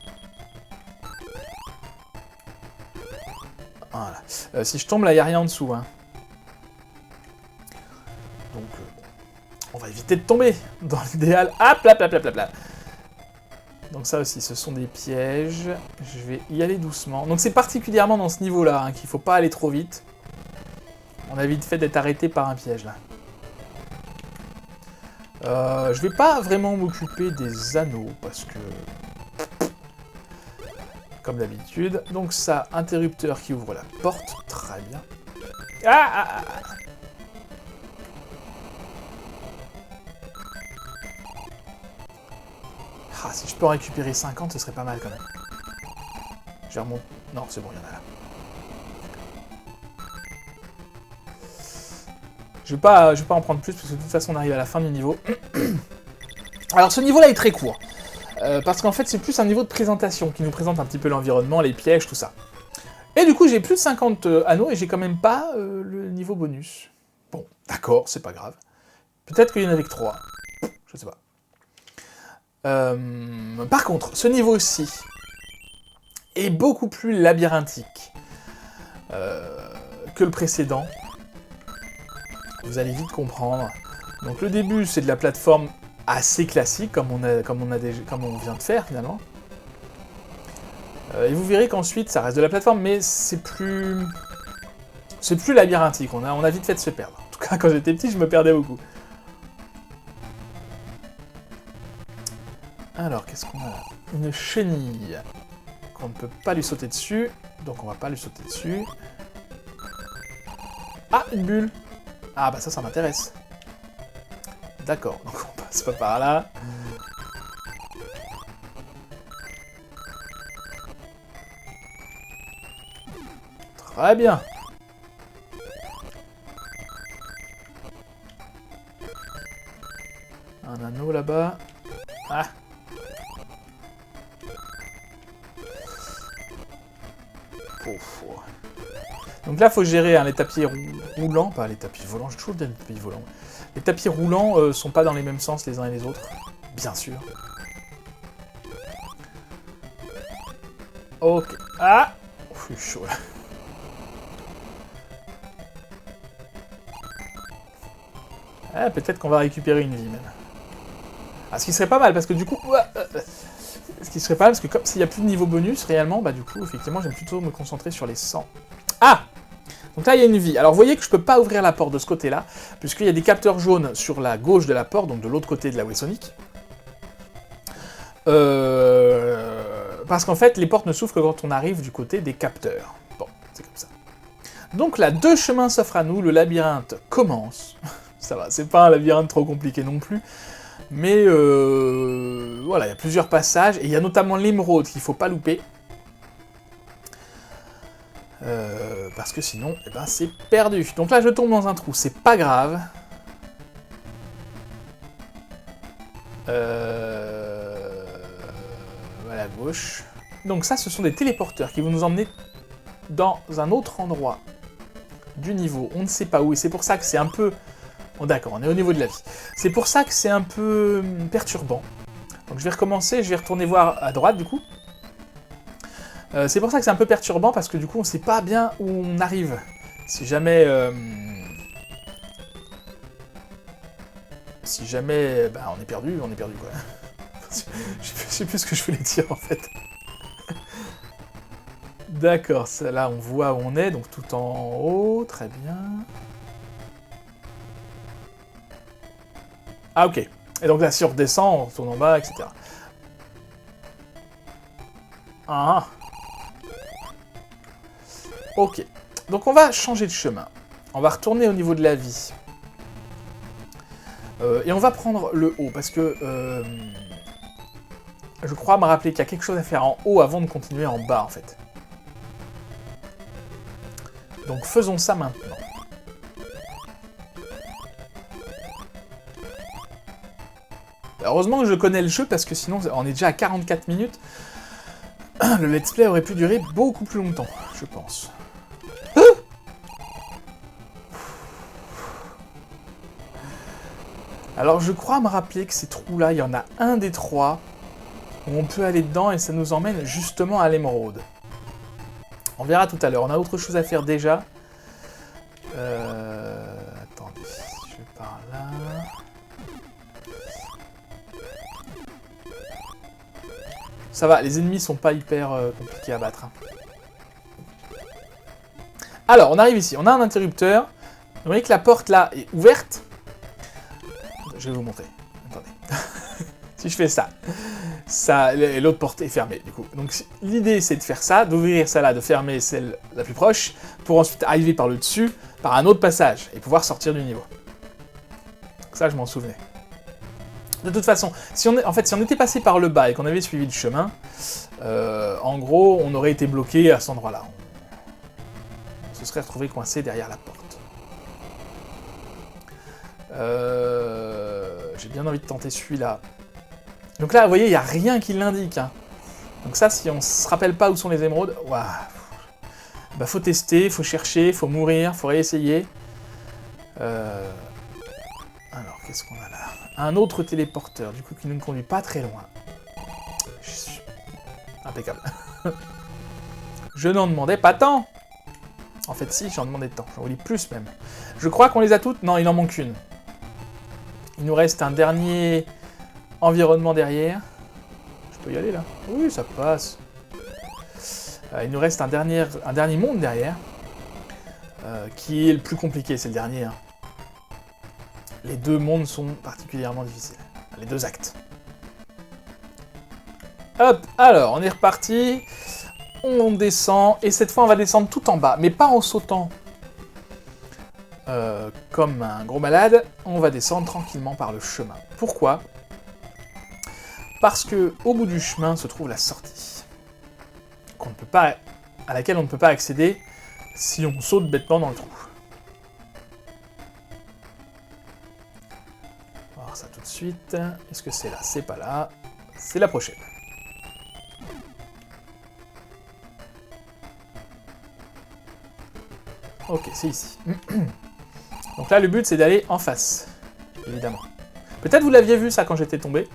Speaker 1: Voilà. Si je tombe, là, il n'y a rien en dessous. Hein. Donc, on va éviter de tomber, dans l'idéal. Hop là, là, là, là, là. Donc ça aussi, ce sont des pièges. Je vais y aller doucement. Donc c'est particulièrement dans ce niveau-là hein, qu'il faut pas aller trop vite. On a vite fait d'être arrêté par un piège, là. Je vais pas vraiment m'occuper des anneaux, parce que... Comme d'habitude. Donc ça, interrupteur qui ouvre la porte. Très bien. Ah. Ah, si je peux en récupérer 50, ce serait pas mal quand même. Je remonte. Non, c'est bon, il y en a là. Je vais pas en prendre plus, parce que de toute façon, on arrive à la fin du niveau. Alors, ce niveau-là est très court. Parce qu'en fait, c'est plus un niveau de présentation, qui nous présente un petit peu l'environnement, les pièges, tout ça. Et du coup, j'ai plus de 50 anneaux, et j'ai quand même pas le niveau bonus. Bon, d'accord, c'est pas grave. Peut-être qu'il y en avait que 3. Je sais pas. Par contre, ce niveau-ci est beaucoup plus labyrinthique que le précédent. Vous allez vite comprendre. Donc le début, c'est de la plateforme assez classique, comme on vient de faire finalement. Et vous verrez qu'ensuite, ça reste de la plateforme, mais c'est plus labyrinthique. On a vite fait de se perdre. En tout cas, quand j'étais petit, je me perdais beaucoup. Alors, qu'est-ce qu'on a? Une chenille. Qu'on ne peut pas lui sauter dessus. Donc on va pas lui sauter dessus. Ah, une bulle. Ah bah ça m'intéresse. D'accord, donc on passe pas par là. Très bien. Un anneau là-bas. Ah. Pouf. Donc là, il faut gérer hein, les tapis roulants, pas les tapis volants, j'ai toujours dit les tapis volants. Les tapis roulants sont pas dans les mêmes sens les uns et les autres, bien sûr. Ok. Ah, je suis chaud là. Ah, peut-être qu'on va récupérer une vie même. Ah, ce qui serait pas mal, parce que du coup... Ce qui serait pas mal, parce que comme s'il n'y a plus de niveau bonus, réellement, bah du coup, effectivement, j'aime plutôt me concentrer sur les 100. Ah! Donc là, il y a une vie. Alors, vous voyez que je peux pas ouvrir la porte de ce côté-là, puisqu'il y a des capteurs jaunes sur la gauche de la porte, donc de l'autre côté de la Wii Sonic. Parce qu'en fait, les portes ne s'ouvrent que quand on arrive du côté des capteurs. Bon, c'est comme ça. Donc là, 2 chemins s'offrent à nous, le labyrinthe commence. Ça va, c'est pas un labyrinthe trop compliqué non plus. Mais voilà, il y a plusieurs passages, et il y a notamment l'émeraude qu'il faut pas louper. Parce que sinon, eh ben, c'est perdu. Donc là, je tombe dans un trou, c'est pas grave. Voilà, à gauche. Donc ça, ce sont des téléporteurs qui vont nous emmener dans un autre endroit du niveau. On ne sait pas où, et c'est pour ça que c'est un peu... Oh, d'accord, on est au niveau de la vie. C'est pour ça que c'est un peu perturbant. Donc je vais recommencer, je vais retourner voir à droite, du coup. C'est pour ça que c'est un peu perturbant, parce que du coup, on sait pas bien où on arrive. Si jamais... Si jamais... Bah, on est perdu, quoi. Je sais plus ce que je voulais dire, en fait. D'accord, là, on voit où on est, donc tout en haut, très bien. Ah, ok. Et donc là, si on redescend, on retourne en bas, etc. Ah. Ok. Donc on va changer de chemin. On va retourner au niveau de la vie. Et on va prendre le haut, parce que... je crois me rappeler qu'il y a quelque chose à faire en haut avant de continuer en bas, en fait. Donc faisons ça maintenant. Heureusement que je connais le jeu, parce que sinon on est déjà à 44 minutes. Le let's play aurait pu durer beaucoup plus longtemps, je pense. Alors je crois me rappeler que ces trous-là, il y en a un des 3 où on peut aller dedans et ça nous emmène justement à l'émeraude. On verra tout à l'heure, on a autre chose à faire déjà. Attendez, je vais par là... ça va, les ennemis sont pas hyper compliqués à battre. Hein. Alors, on arrive ici, on a un interrupteur. Vous voyez que la porte là est ouverte. Je vais vous montrer. Attendez. Si je fais ça, l'autre porte est fermée du coup. Donc l'idée c'est de faire ça, d'ouvrir celle-là, de fermer celle la plus proche, pour ensuite arriver par le dessus, par un autre passage, et pouvoir sortir du niveau. Donc ça je m'en souvenais. De toute façon, si on était passé par le bas et qu'on avait suivi le chemin, en gros on aurait été bloqué à cet endroit-là. On se serait retrouvé coincé derrière la porte. J'ai bien envie de tenter celui-là. Donc là, vous voyez, il n'y a rien qui l'indique. Hein. Donc ça, si on ne se rappelle pas où sont les émeraudes, waouh, bah faut tester, faut chercher, faut mourir, faut réessayer. Alors, qu'est-ce qu'on a là? Un autre téléporteur, du coup, qui ne nous conduit pas très loin. Impeccable. Je n'en demandais pas tant. En fait, si, j'en demandais tant. J'en voulais plus, même. Je crois qu'on les a toutes. Non, il en manque une. Il nous reste un dernier... environnement derrière. Je peux y aller là? Oui, ça passe. Il nous reste un dernier monde derrière. Qui est le plus compliqué, c'est le dernier. Hein. Les deux mondes sont particulièrement difficiles. Les deux actes. Hop, alors, on est reparti. On descend. Et cette fois, on va descendre tout en bas. Mais pas en sautant. Comme un gros malade. On va descendre tranquillement par le chemin. Pourquoi ? Parce que au bout du chemin se trouve la sortie, à laquelle on ne peut pas accéder si on saute bêtement dans le trou. On va voir ça tout de suite. Est-ce que c'est là? C'est pas là. C'est la prochaine. Ok, c'est ici. Donc là, le but, c'est d'aller en face, évidemment. Peut-être vous l'aviez vu ça quand j'étais tombé.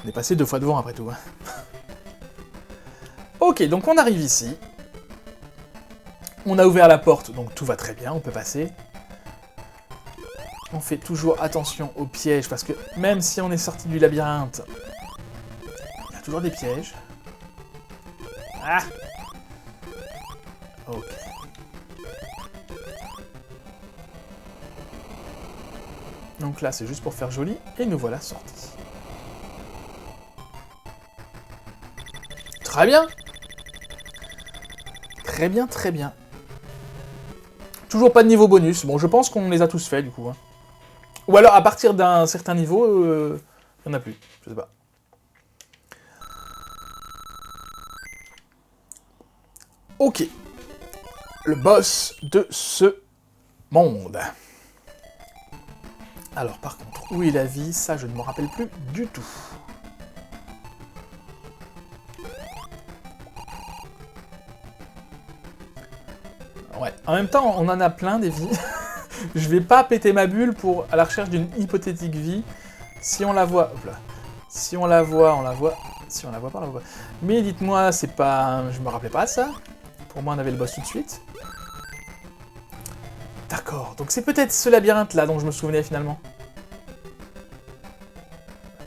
Speaker 1: On est passé 2 fois devant après tout. Hein. Ok, donc on arrive ici. On a ouvert la porte, donc tout va très bien, on peut passer. On fait toujours attention aux pièges, parce que même si on est sorti du labyrinthe, il y a toujours des pièges. Ah! Ok. Donc là, c'est juste pour faire joli, et nous voilà sortis. Très bien. Très bien, très bien. Toujours pas de niveau bonus. Bon, je pense qu'on les a tous faits, du coup. Hein. Ou alors, à partir d'un certain niveau, il n'y en a plus. Je sais pas. Ok. Le boss de ce monde. Alors, par contre, où est la vie? Ça, je ne me rappelle plus du tout. Ouais, en même temps, on en a plein des vies. Je vais pas péter ma bulle à la recherche d'une hypothétique vie. Si on la voit... Hop là. Si on la voit, on la voit. Si on la voit pas, on la voit. Mais dites-moi, c'est pas... Je me rappelais pas ça. Pour moi, on avait le boss tout de suite. D'accord, donc c'est peut-être ce labyrinthe-là dont je me souvenais finalement.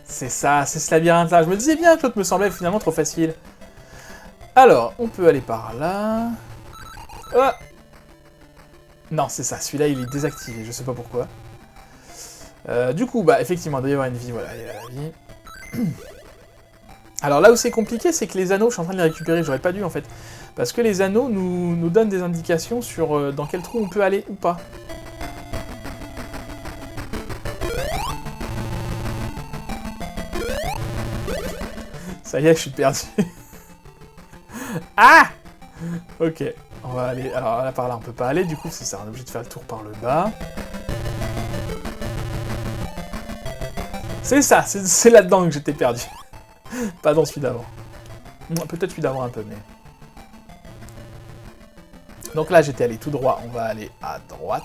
Speaker 1: C'est ça, c'est ce labyrinthe-là. Je me disais bien que l'autre me semblait finalement trop facile. Alors, on peut aller par là... Ah non, c'est ça, celui-là il est désactivé, je sais pas pourquoi. Du coup, bah effectivement, il doit y avoir une vie, voilà, il y a la vie. Alors là où c'est compliqué, c'est que les anneaux, je suis en train de les récupérer, j'aurais pas dû en fait. Parce que les anneaux nous donnent des indications sur dans quel trou on peut aller ou pas. Ça y est, je suis perdu. Ah! Ok. On va aller... Alors là, par là, on peut pas aller, du coup, c'est ça, on est obligé de faire le tour par le bas. C'est ça, c'est là-dedans que j'étais perdu. Pas dans celui d'avant. Peut-être celui d'avant un peu, mais... Donc là, j'étais allé tout droit, on va aller à droite.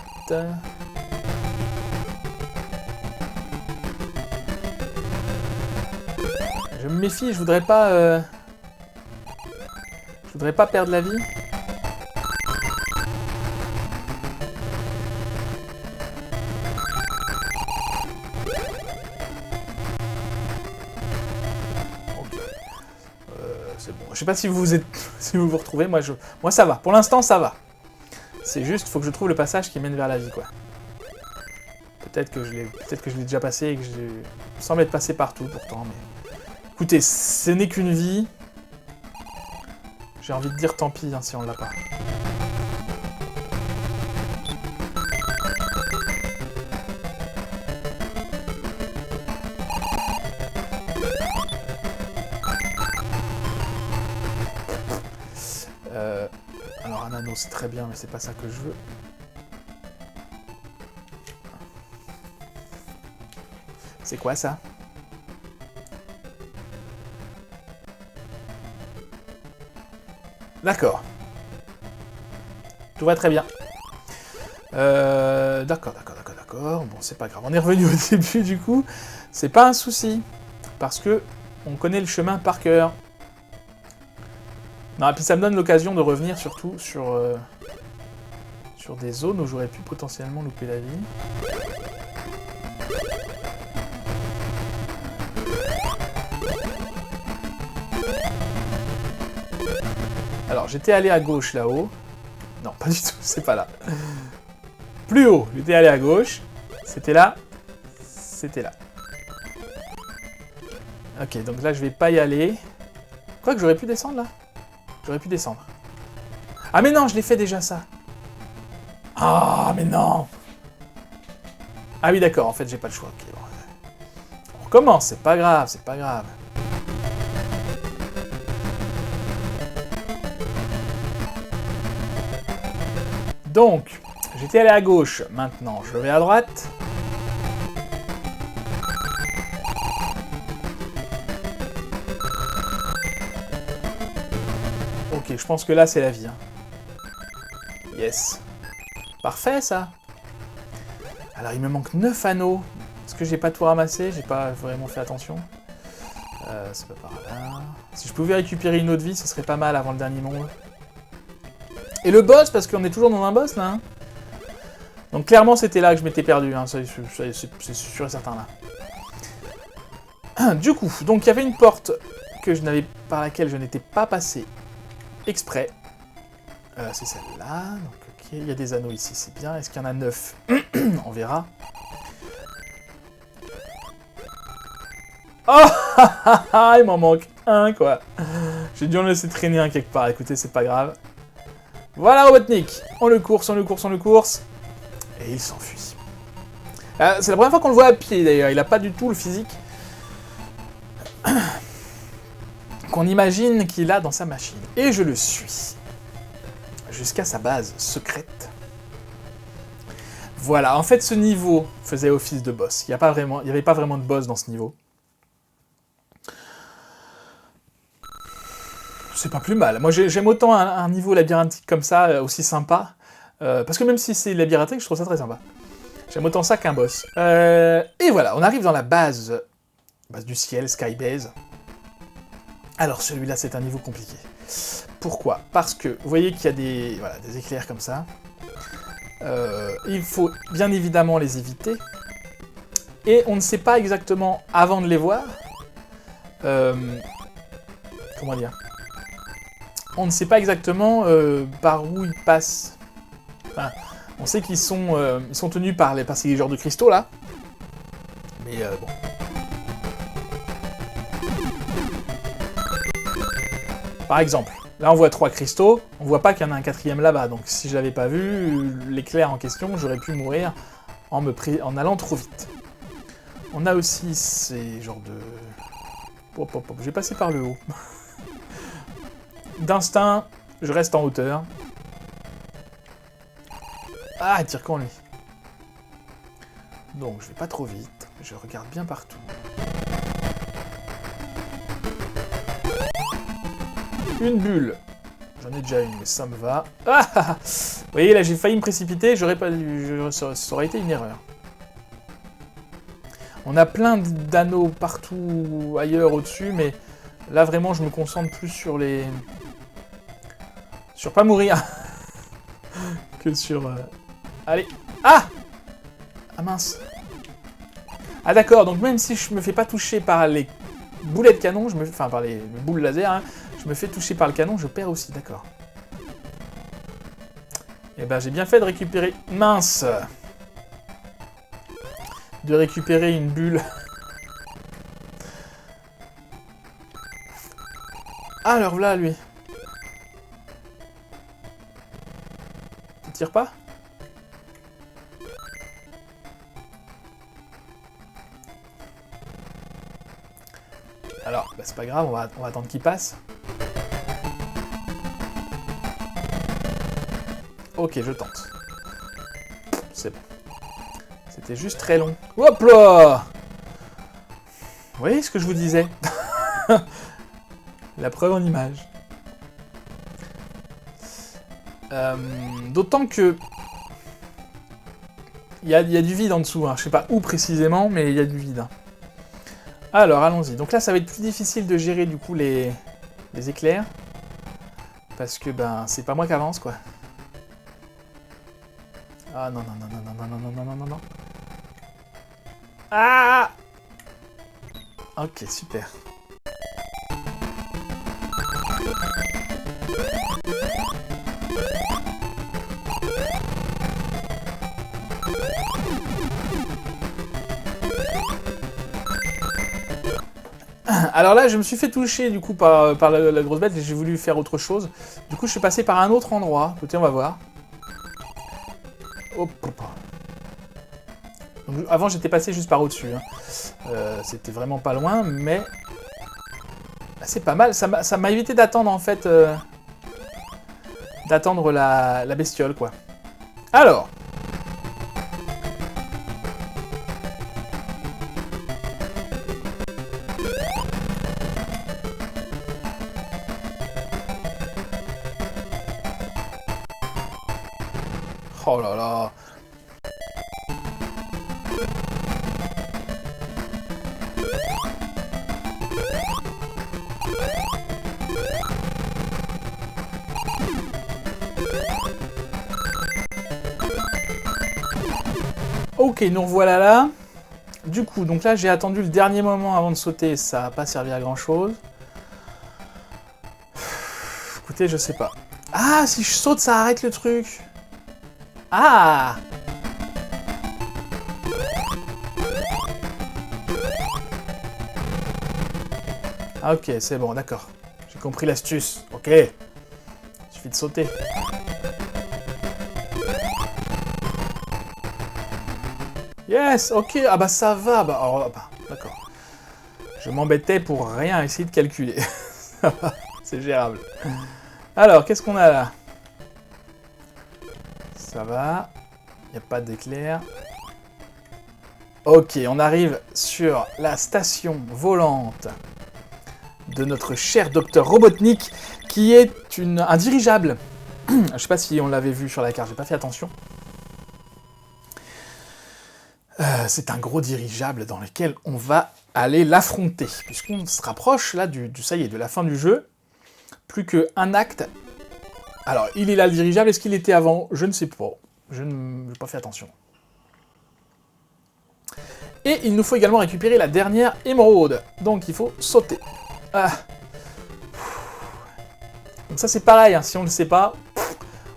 Speaker 1: Je me méfie, je voudrais pas... Je voudrais pas perdre la vie. sais pas si vous êtes, si vous vous retrouvez, moi ça va. Pour l'instant, ça va. C'est juste, faut que je trouve le passage qui mène vers la vie, quoi. Peut-être que je l'ai déjà passé et que je semble être passé partout, pourtant, mais... Écoutez, ce n'est qu'une vie. J'ai envie de dire tant pis, hein, si on l'a pas. Alors un anneau c'est très bien, mais c'est pas ça que je veux. C'est quoi ça? D'accord. Tout va très bien. D'accord. Bon, c'est pas grave. On est revenu au début, du coup. C'est pas un souci. Parce que on connaît le chemin par cœur. Non, et puis ça me donne l'occasion de revenir surtout sur des zones où j'aurais pu potentiellement louper la vie. Alors, j'étais allé à gauche là-haut. Non, pas du tout, c'est pas là. Plus haut, j'étais allé à gauche. C'était là. C'était là. Ok, donc là, je vais pas y aller. Quoi que j'aurais pu descendre, là? J'aurais pu descendre. Ah, mais non, je l'ai fait déjà, ça. Ah, mais non. Ah oui, d'accord, en fait, j'ai pas le choix. Okay, bon. On recommence, c'est pas grave, c'est pas grave. Donc, j'étais allé à gauche, maintenant je vais à droite. Ok, je pense que là c'est la vie. Hein. Yes. Parfait ça. Alors il me manque 9 anneaux. Est-ce que j'ai pas tout ramassé? J'ai pas vraiment fait attention. C'est pas par là. Si je pouvais récupérer une autre vie, ce serait pas mal avant le dernier monde. Et le boss, parce qu'on est toujours dans un boss, là. Hein. Donc clairement, c'était là que je m'étais perdu, hein. C'est sûr et certain, là. Du coup, donc il y avait une porte par laquelle je n'étais pas passé exprès. C'est celle-là. Donc ok, il y a des anneaux ici, c'est bien. Est-ce qu'il y en a 9? On verra. Oh il m'en manque un, quoi. J'ai dû en laisser traîner un quelque part. Écoutez, c'est pas grave. Voilà Robotnik, on le course. Et il s'enfuit. C'est la première fois qu'on le voit à pied d'ailleurs, il a pas du tout le physique qu'on imagine qu'il a dans sa machine. Et je le suis. Jusqu'à sa base secrète. Voilà, en fait ce niveau faisait office de boss. Il n'y avait pas vraiment de boss dans ce niveau. C'est pas plus mal. Moi, j'aime autant un niveau labyrinthique comme ça, aussi sympa. Parce que même si c'est labyrinthique, je trouve ça très sympa. J'aime autant ça qu'un boss. Et voilà, on arrive dans la base du ciel, Skybase. Alors, celui-là, c'est un niveau compliqué. Pourquoi? Parce que, vous voyez qu'il y a des éclairs comme ça. Il faut bien évidemment les éviter. Et on ne sait pas exactement, avant de les voir... comment dire? On ne sait pas exactement par où ils passent. Enfin, on sait qu'ils sont tenus par ces genres de cristaux là. Mais bon. Par exemple, là on voit 3 cristaux, on voit pas qu'il y en a un 4e là-bas. Donc si je l'avais pas vu, l'éclair en question, j'aurais pu mourir en allant trop vite. On a aussi ces genres de... Hop, hop, hop, je vais passer par le haut. D'instinct, je reste en hauteur. Ah, il tire quand lui. Donc, je vais pas trop vite. Je regarde bien partout. Une bulle. J'en ai déjà une, mais ça me va. Ah, vous voyez, là, j'ai failli me précipiter. J'aurais pas dû... Ça aurait été une erreur. On a plein d'anneaux partout ailleurs au-dessus, mais là, vraiment, je me concentre plus sur les... Sur pas mourir que sur... Allez. Ah! Ah mince. Ah d'accord, donc même si je me fais pas toucher par les boulets de canon, enfin par les boules laser, hein, Je me fais toucher par le canon, je perds aussi, d'accord. Eh ben, j'ai bien fait de récupérer... Mince! De récupérer une bulle. Alors, voilà, lui. Tu tires pas? Alors, bah, c'est pas grave, on va attendre qu'il passe. Ok, je tente. C'est bon. C'était juste très long. Hop là! Vous voyez ce que je vous disais? La preuve en image. D'autant que... Il y a du vide en dessous. Hein. Je sais pas où précisément, mais il y a du vide. Alors, allons-y. Donc là, ça va être plus difficile de gérer, du coup, les éclairs. Parce que, ben, c'est pas moi qui avance, quoi. Ah, non, non, non, non, non, non, non, non, non, non, non. Ah! Ok, super. Alors là, je me suis fait toucher du coup par la grosse bête et j'ai voulu faire autre chose. Du coup, je suis passé par un autre endroit. Écoutez, on va voir. Hop. Donc, avant, j'étais passé juste par au-dessus. Hein. C'était vraiment pas loin, mais... Bah, c'est pas mal. Ça m'a évité d'attendre, en fait... D'attendre la bestiole, quoi. Alors... Oh là là. Ok, nous revoilà là. Du coup, donc là j'ai attendu le dernier moment avant de sauter, ça n'a pas servi à grand chose. Écoutez, je sais pas. Ah, si je saute, ça arrête le truc. Ah! Ah, ok, c'est bon, d'accord. J'ai compris l'astuce. Ok. Il suffit de sauter. Yes, ok. Ah bah ça va. Bah, d'accord. Je m'embêtais pour rien essayer de calculer. C'est gérable. Alors, qu'est-ce qu'on a là? Ça va. Il n'y a pas d'éclair. Ok, on arrive sur la station volante de notre cher docteur Robotnik, qui est un dirigeable. Je sais pas si on l'avait vu sur la carte, j'ai pas fait attention. C'est un gros dirigeable dans lequel on va aller l'affronter, puisqu'on se rapproche là ça y est, de la fin du jeu. Plus qu'un acte. Alors, il est là le dirigeable, est-ce qu'il était avant? Je ne sais pas. Je n'ai pas fait attention. Et il nous faut également récupérer la dernière émeraude. Donc il faut sauter. Ah. Donc ça c'est pareil, hein. Si on ne le sait pas,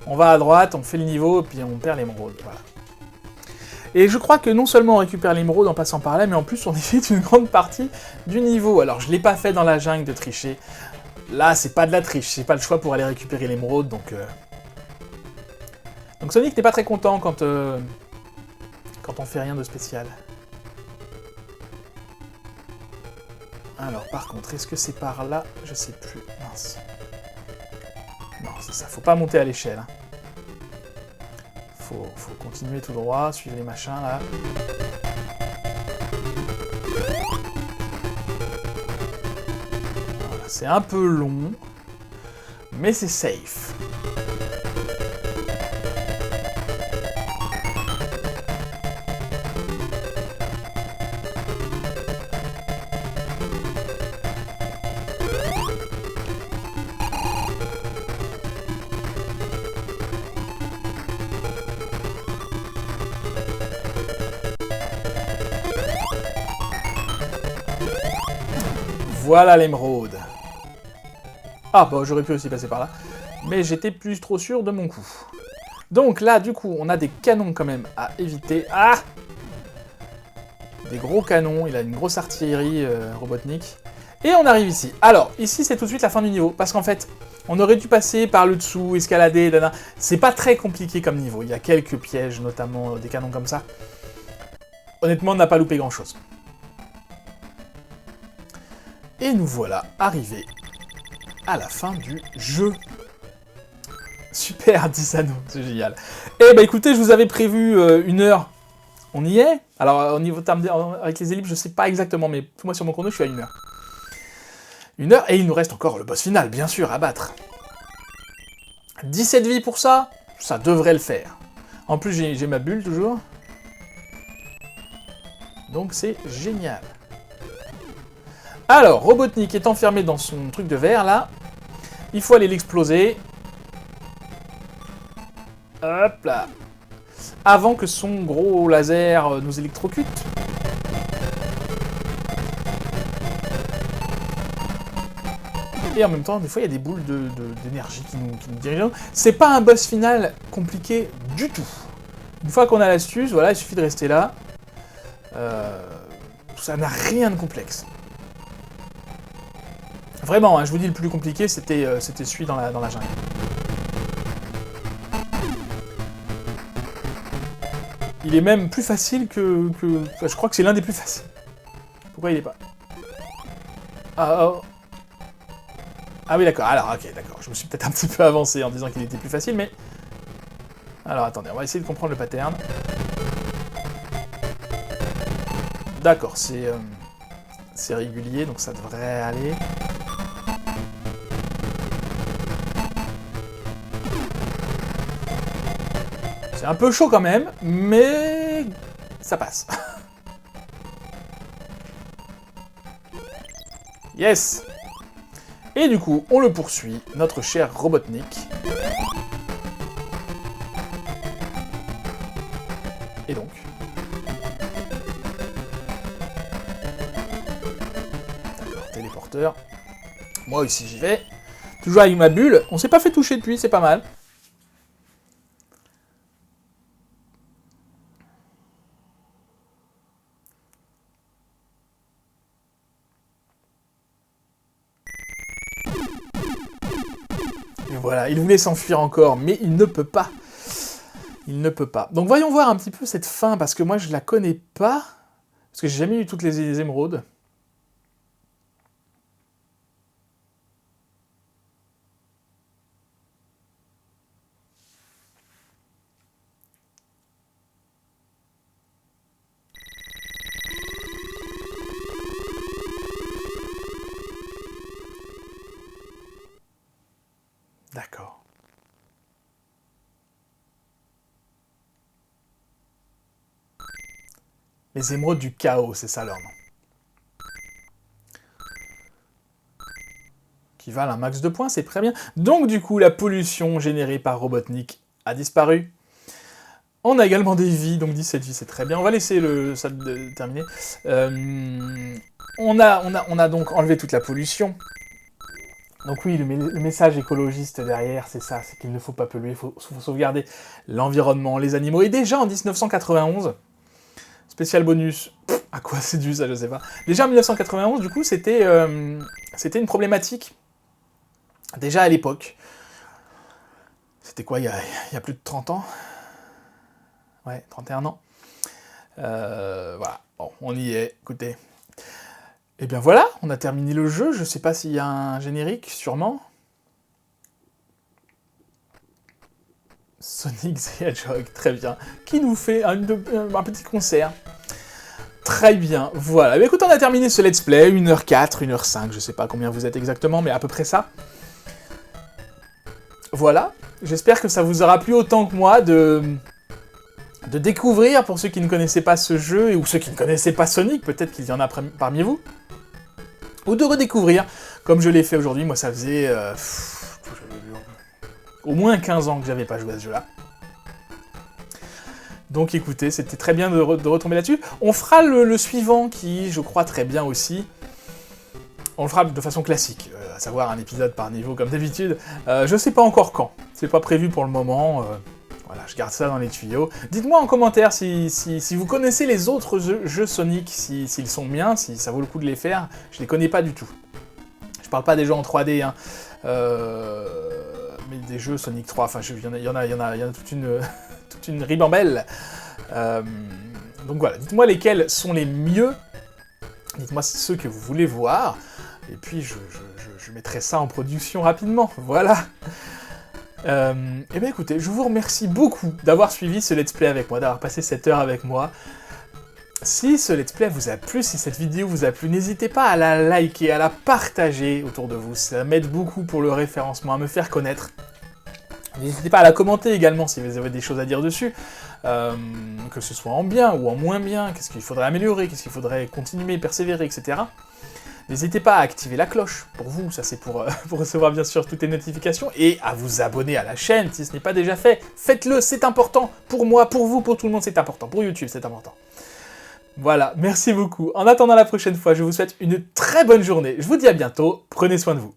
Speaker 1: on va à droite, on fait le niveau, et puis on perd l'émeraude. Voilà. Et je crois que non seulement on récupère l'émeraude en passant par là, mais en plus on évite une grande partie du niveau. Alors je ne l'ai pas fait dans la jungle de tricher. Là c'est pas de la triche, c'est pas le choix pour aller récupérer l'émeraude, donc... Donc Sonic n'est pas très content quand on fait rien de spécial. Alors par contre, est-ce que c'est par là? Je sais plus. Mince. Non, c'est ça, faut pas monter à l'échelle. Hein. Faut continuer tout droit, suivre les machins là. Voilà, c'est un peu long, mais c'est safe. Voilà l'émeraude. Ah, bah j'aurais pu aussi passer par là. Mais j'étais plus trop sûr de mon coup. Donc là, du coup, on a des canons quand même à éviter. Ah! Des gros canons, il a une grosse artillerie Robotnik. Et on arrive ici. Alors, ici, c'est tout de suite la fin du niveau. Parce qu'en fait, on aurait dû passer par le dessous, escalader, c'est pas très compliqué comme niveau. Il y a quelques pièges, notamment des canons comme ça. Honnêtement, on n'a pas loupé grand-chose. Et nous voilà arrivés à la fin du jeu. Super, 10 anneaux, c'est génial. Eh ben écoutez, je vous avais prévu 1 heure. On y est. Alors, au niveau avec les ellipses, je sais pas exactement, mais moi sur mon chrono, je suis à 1 heure. 1 heure, et il nous reste encore le boss final, bien sûr, à battre. 17 vies pour ça, ça devrait le faire. En plus, j'ai ma bulle, toujours. Donc c'est génial. Alors, Robotnik est enfermé dans son truc de verre, là. Il faut aller l'exploser. Hop là. Avant que son gros laser nous électrocute. Et en même temps, des fois, il y a des boules d'énergie qui nous dirigent. C'est pas un boss final compliqué du tout. Une fois qu'on a l'astuce, voilà, il suffit de rester là. Ça n'a rien de complexe. Vraiment, hein, je vous dis, le plus compliqué, c'était celui dans la jungle. Il est même plus facile que... Enfin, je crois que c'est l'un des plus faciles. Pourquoi il est pas... Ah, oh. Ah oui, d'accord. Alors, ok, d'accord. Je me suis peut-être un petit peu avancé en disant qu'il était plus facile, mais... Alors, attendez, on va essayer de comprendre le pattern. D'accord, c'est régulier, donc ça devrait aller. C'est un peu chaud quand même, mais ça passe. Yes! Et du coup, on le poursuit, notre cher Robotnik. Et donc... D'accord, téléporteur. Moi aussi j'y vais. Toujours avec ma bulle. On s'est pas fait toucher depuis, c'est pas mal. Et voilà, il voulait s'enfuir encore, mais il ne peut pas. Il ne peut pas. Donc voyons voir un petit peu cette fin, parce que moi je la connais pas. Parce que j'ai jamais eu toutes les émeraudes. D'accord. Les émeraudes du chaos, c'est ça leur nom. Qui valent un max de points, c'est très bien. Donc du coup, la pollution générée par Robotnik a disparu. On a également des vies, donc 17 vies, c'est très bien. On va laisser ça terminer. On a donc enlevé toute la pollution. Donc oui, le message écologiste derrière, c'est ça, c'est qu'il ne faut pas polluer, il faut sauvegarder l'environnement, les animaux. Et déjà en 1991, spécial bonus, à quoi c'est dû ça, je sais pas. Déjà en 1991, du coup, c'était une problématique. Déjà à l'époque. C'était quoi, il y a plus de 30 ans? Ouais, 31 ans. Voilà, bon, on y est, écoutez. Et bien voilà, on a terminé le jeu, je sais pas s'il y a un générique, sûrement. Sonic the Hedgehog, très bien. Qui nous fait un petit concert. Très bien, voilà. Mais écoute, on a terminé ce let's play, 1h04, 1h05, je sais pas combien vous êtes exactement, mais à peu près ça. Voilà, j'espère que ça vous aura plu autant que moi de découvrir, pour ceux qui ne connaissaient pas ce jeu, ou ceux qui ne connaissaient pas Sonic, peut-être qu'il y en a parmi vous, ou de redécouvrir, comme je l'ai fait aujourd'hui. Moi ça faisait au moins 15 ans que j'avais pas joué à ce jeu-là. Donc écoutez, c'était très bien de retomber là-dessus. On fera le suivant qui, je crois, très bien aussi. On le fera de façon classique, à savoir un épisode par niveau comme d'habitude. Je sais pas encore quand, c'est pas prévu pour le moment, voilà, je garde ça dans les tuyaux. Dites-moi en commentaire si vous connaissez les autres jeux Sonic, s'ils sont bien, si ça vaut le coup de les faire, je les connais pas du tout. Je parle pas des jeux en 3D, hein. Mais des jeux Sonic 3, enfin il y en a toute une ribambelle. Donc voilà, dites-moi lesquels sont les mieux, dites-moi ceux que vous voulez voir, et puis je mettrai ça en production rapidement, voilà. Et bien écoutez, je vous remercie beaucoup d'avoir suivi ce let's play avec moi, d'avoir passé cette heure avec moi. Si ce let's play vous a plu, si cette vidéo vous a plu, n'hésitez pas à la liker, à la partager autour de vous, ça m'aide beaucoup pour le référencement, à me faire connaître. N'hésitez pas à la commenter également si vous avez des choses à dire dessus, que ce soit en bien ou en moins bien, qu'est-ce qu'il faudrait améliorer, qu'est-ce qu'il faudrait continuer, persévérer, etc. N'hésitez pas à activer la cloche, pour vous, ça c'est pour recevoir bien sûr toutes les notifications, et à vous abonner à la chaîne si ce n'est pas déjà fait. Faites-le, c'est important, pour moi, pour vous, pour tout le monde, c'est important, pour YouTube c'est important. Voilà, merci beaucoup. En attendant la prochaine fois, je vous souhaite une très bonne journée, je vous dis à bientôt, prenez soin de vous.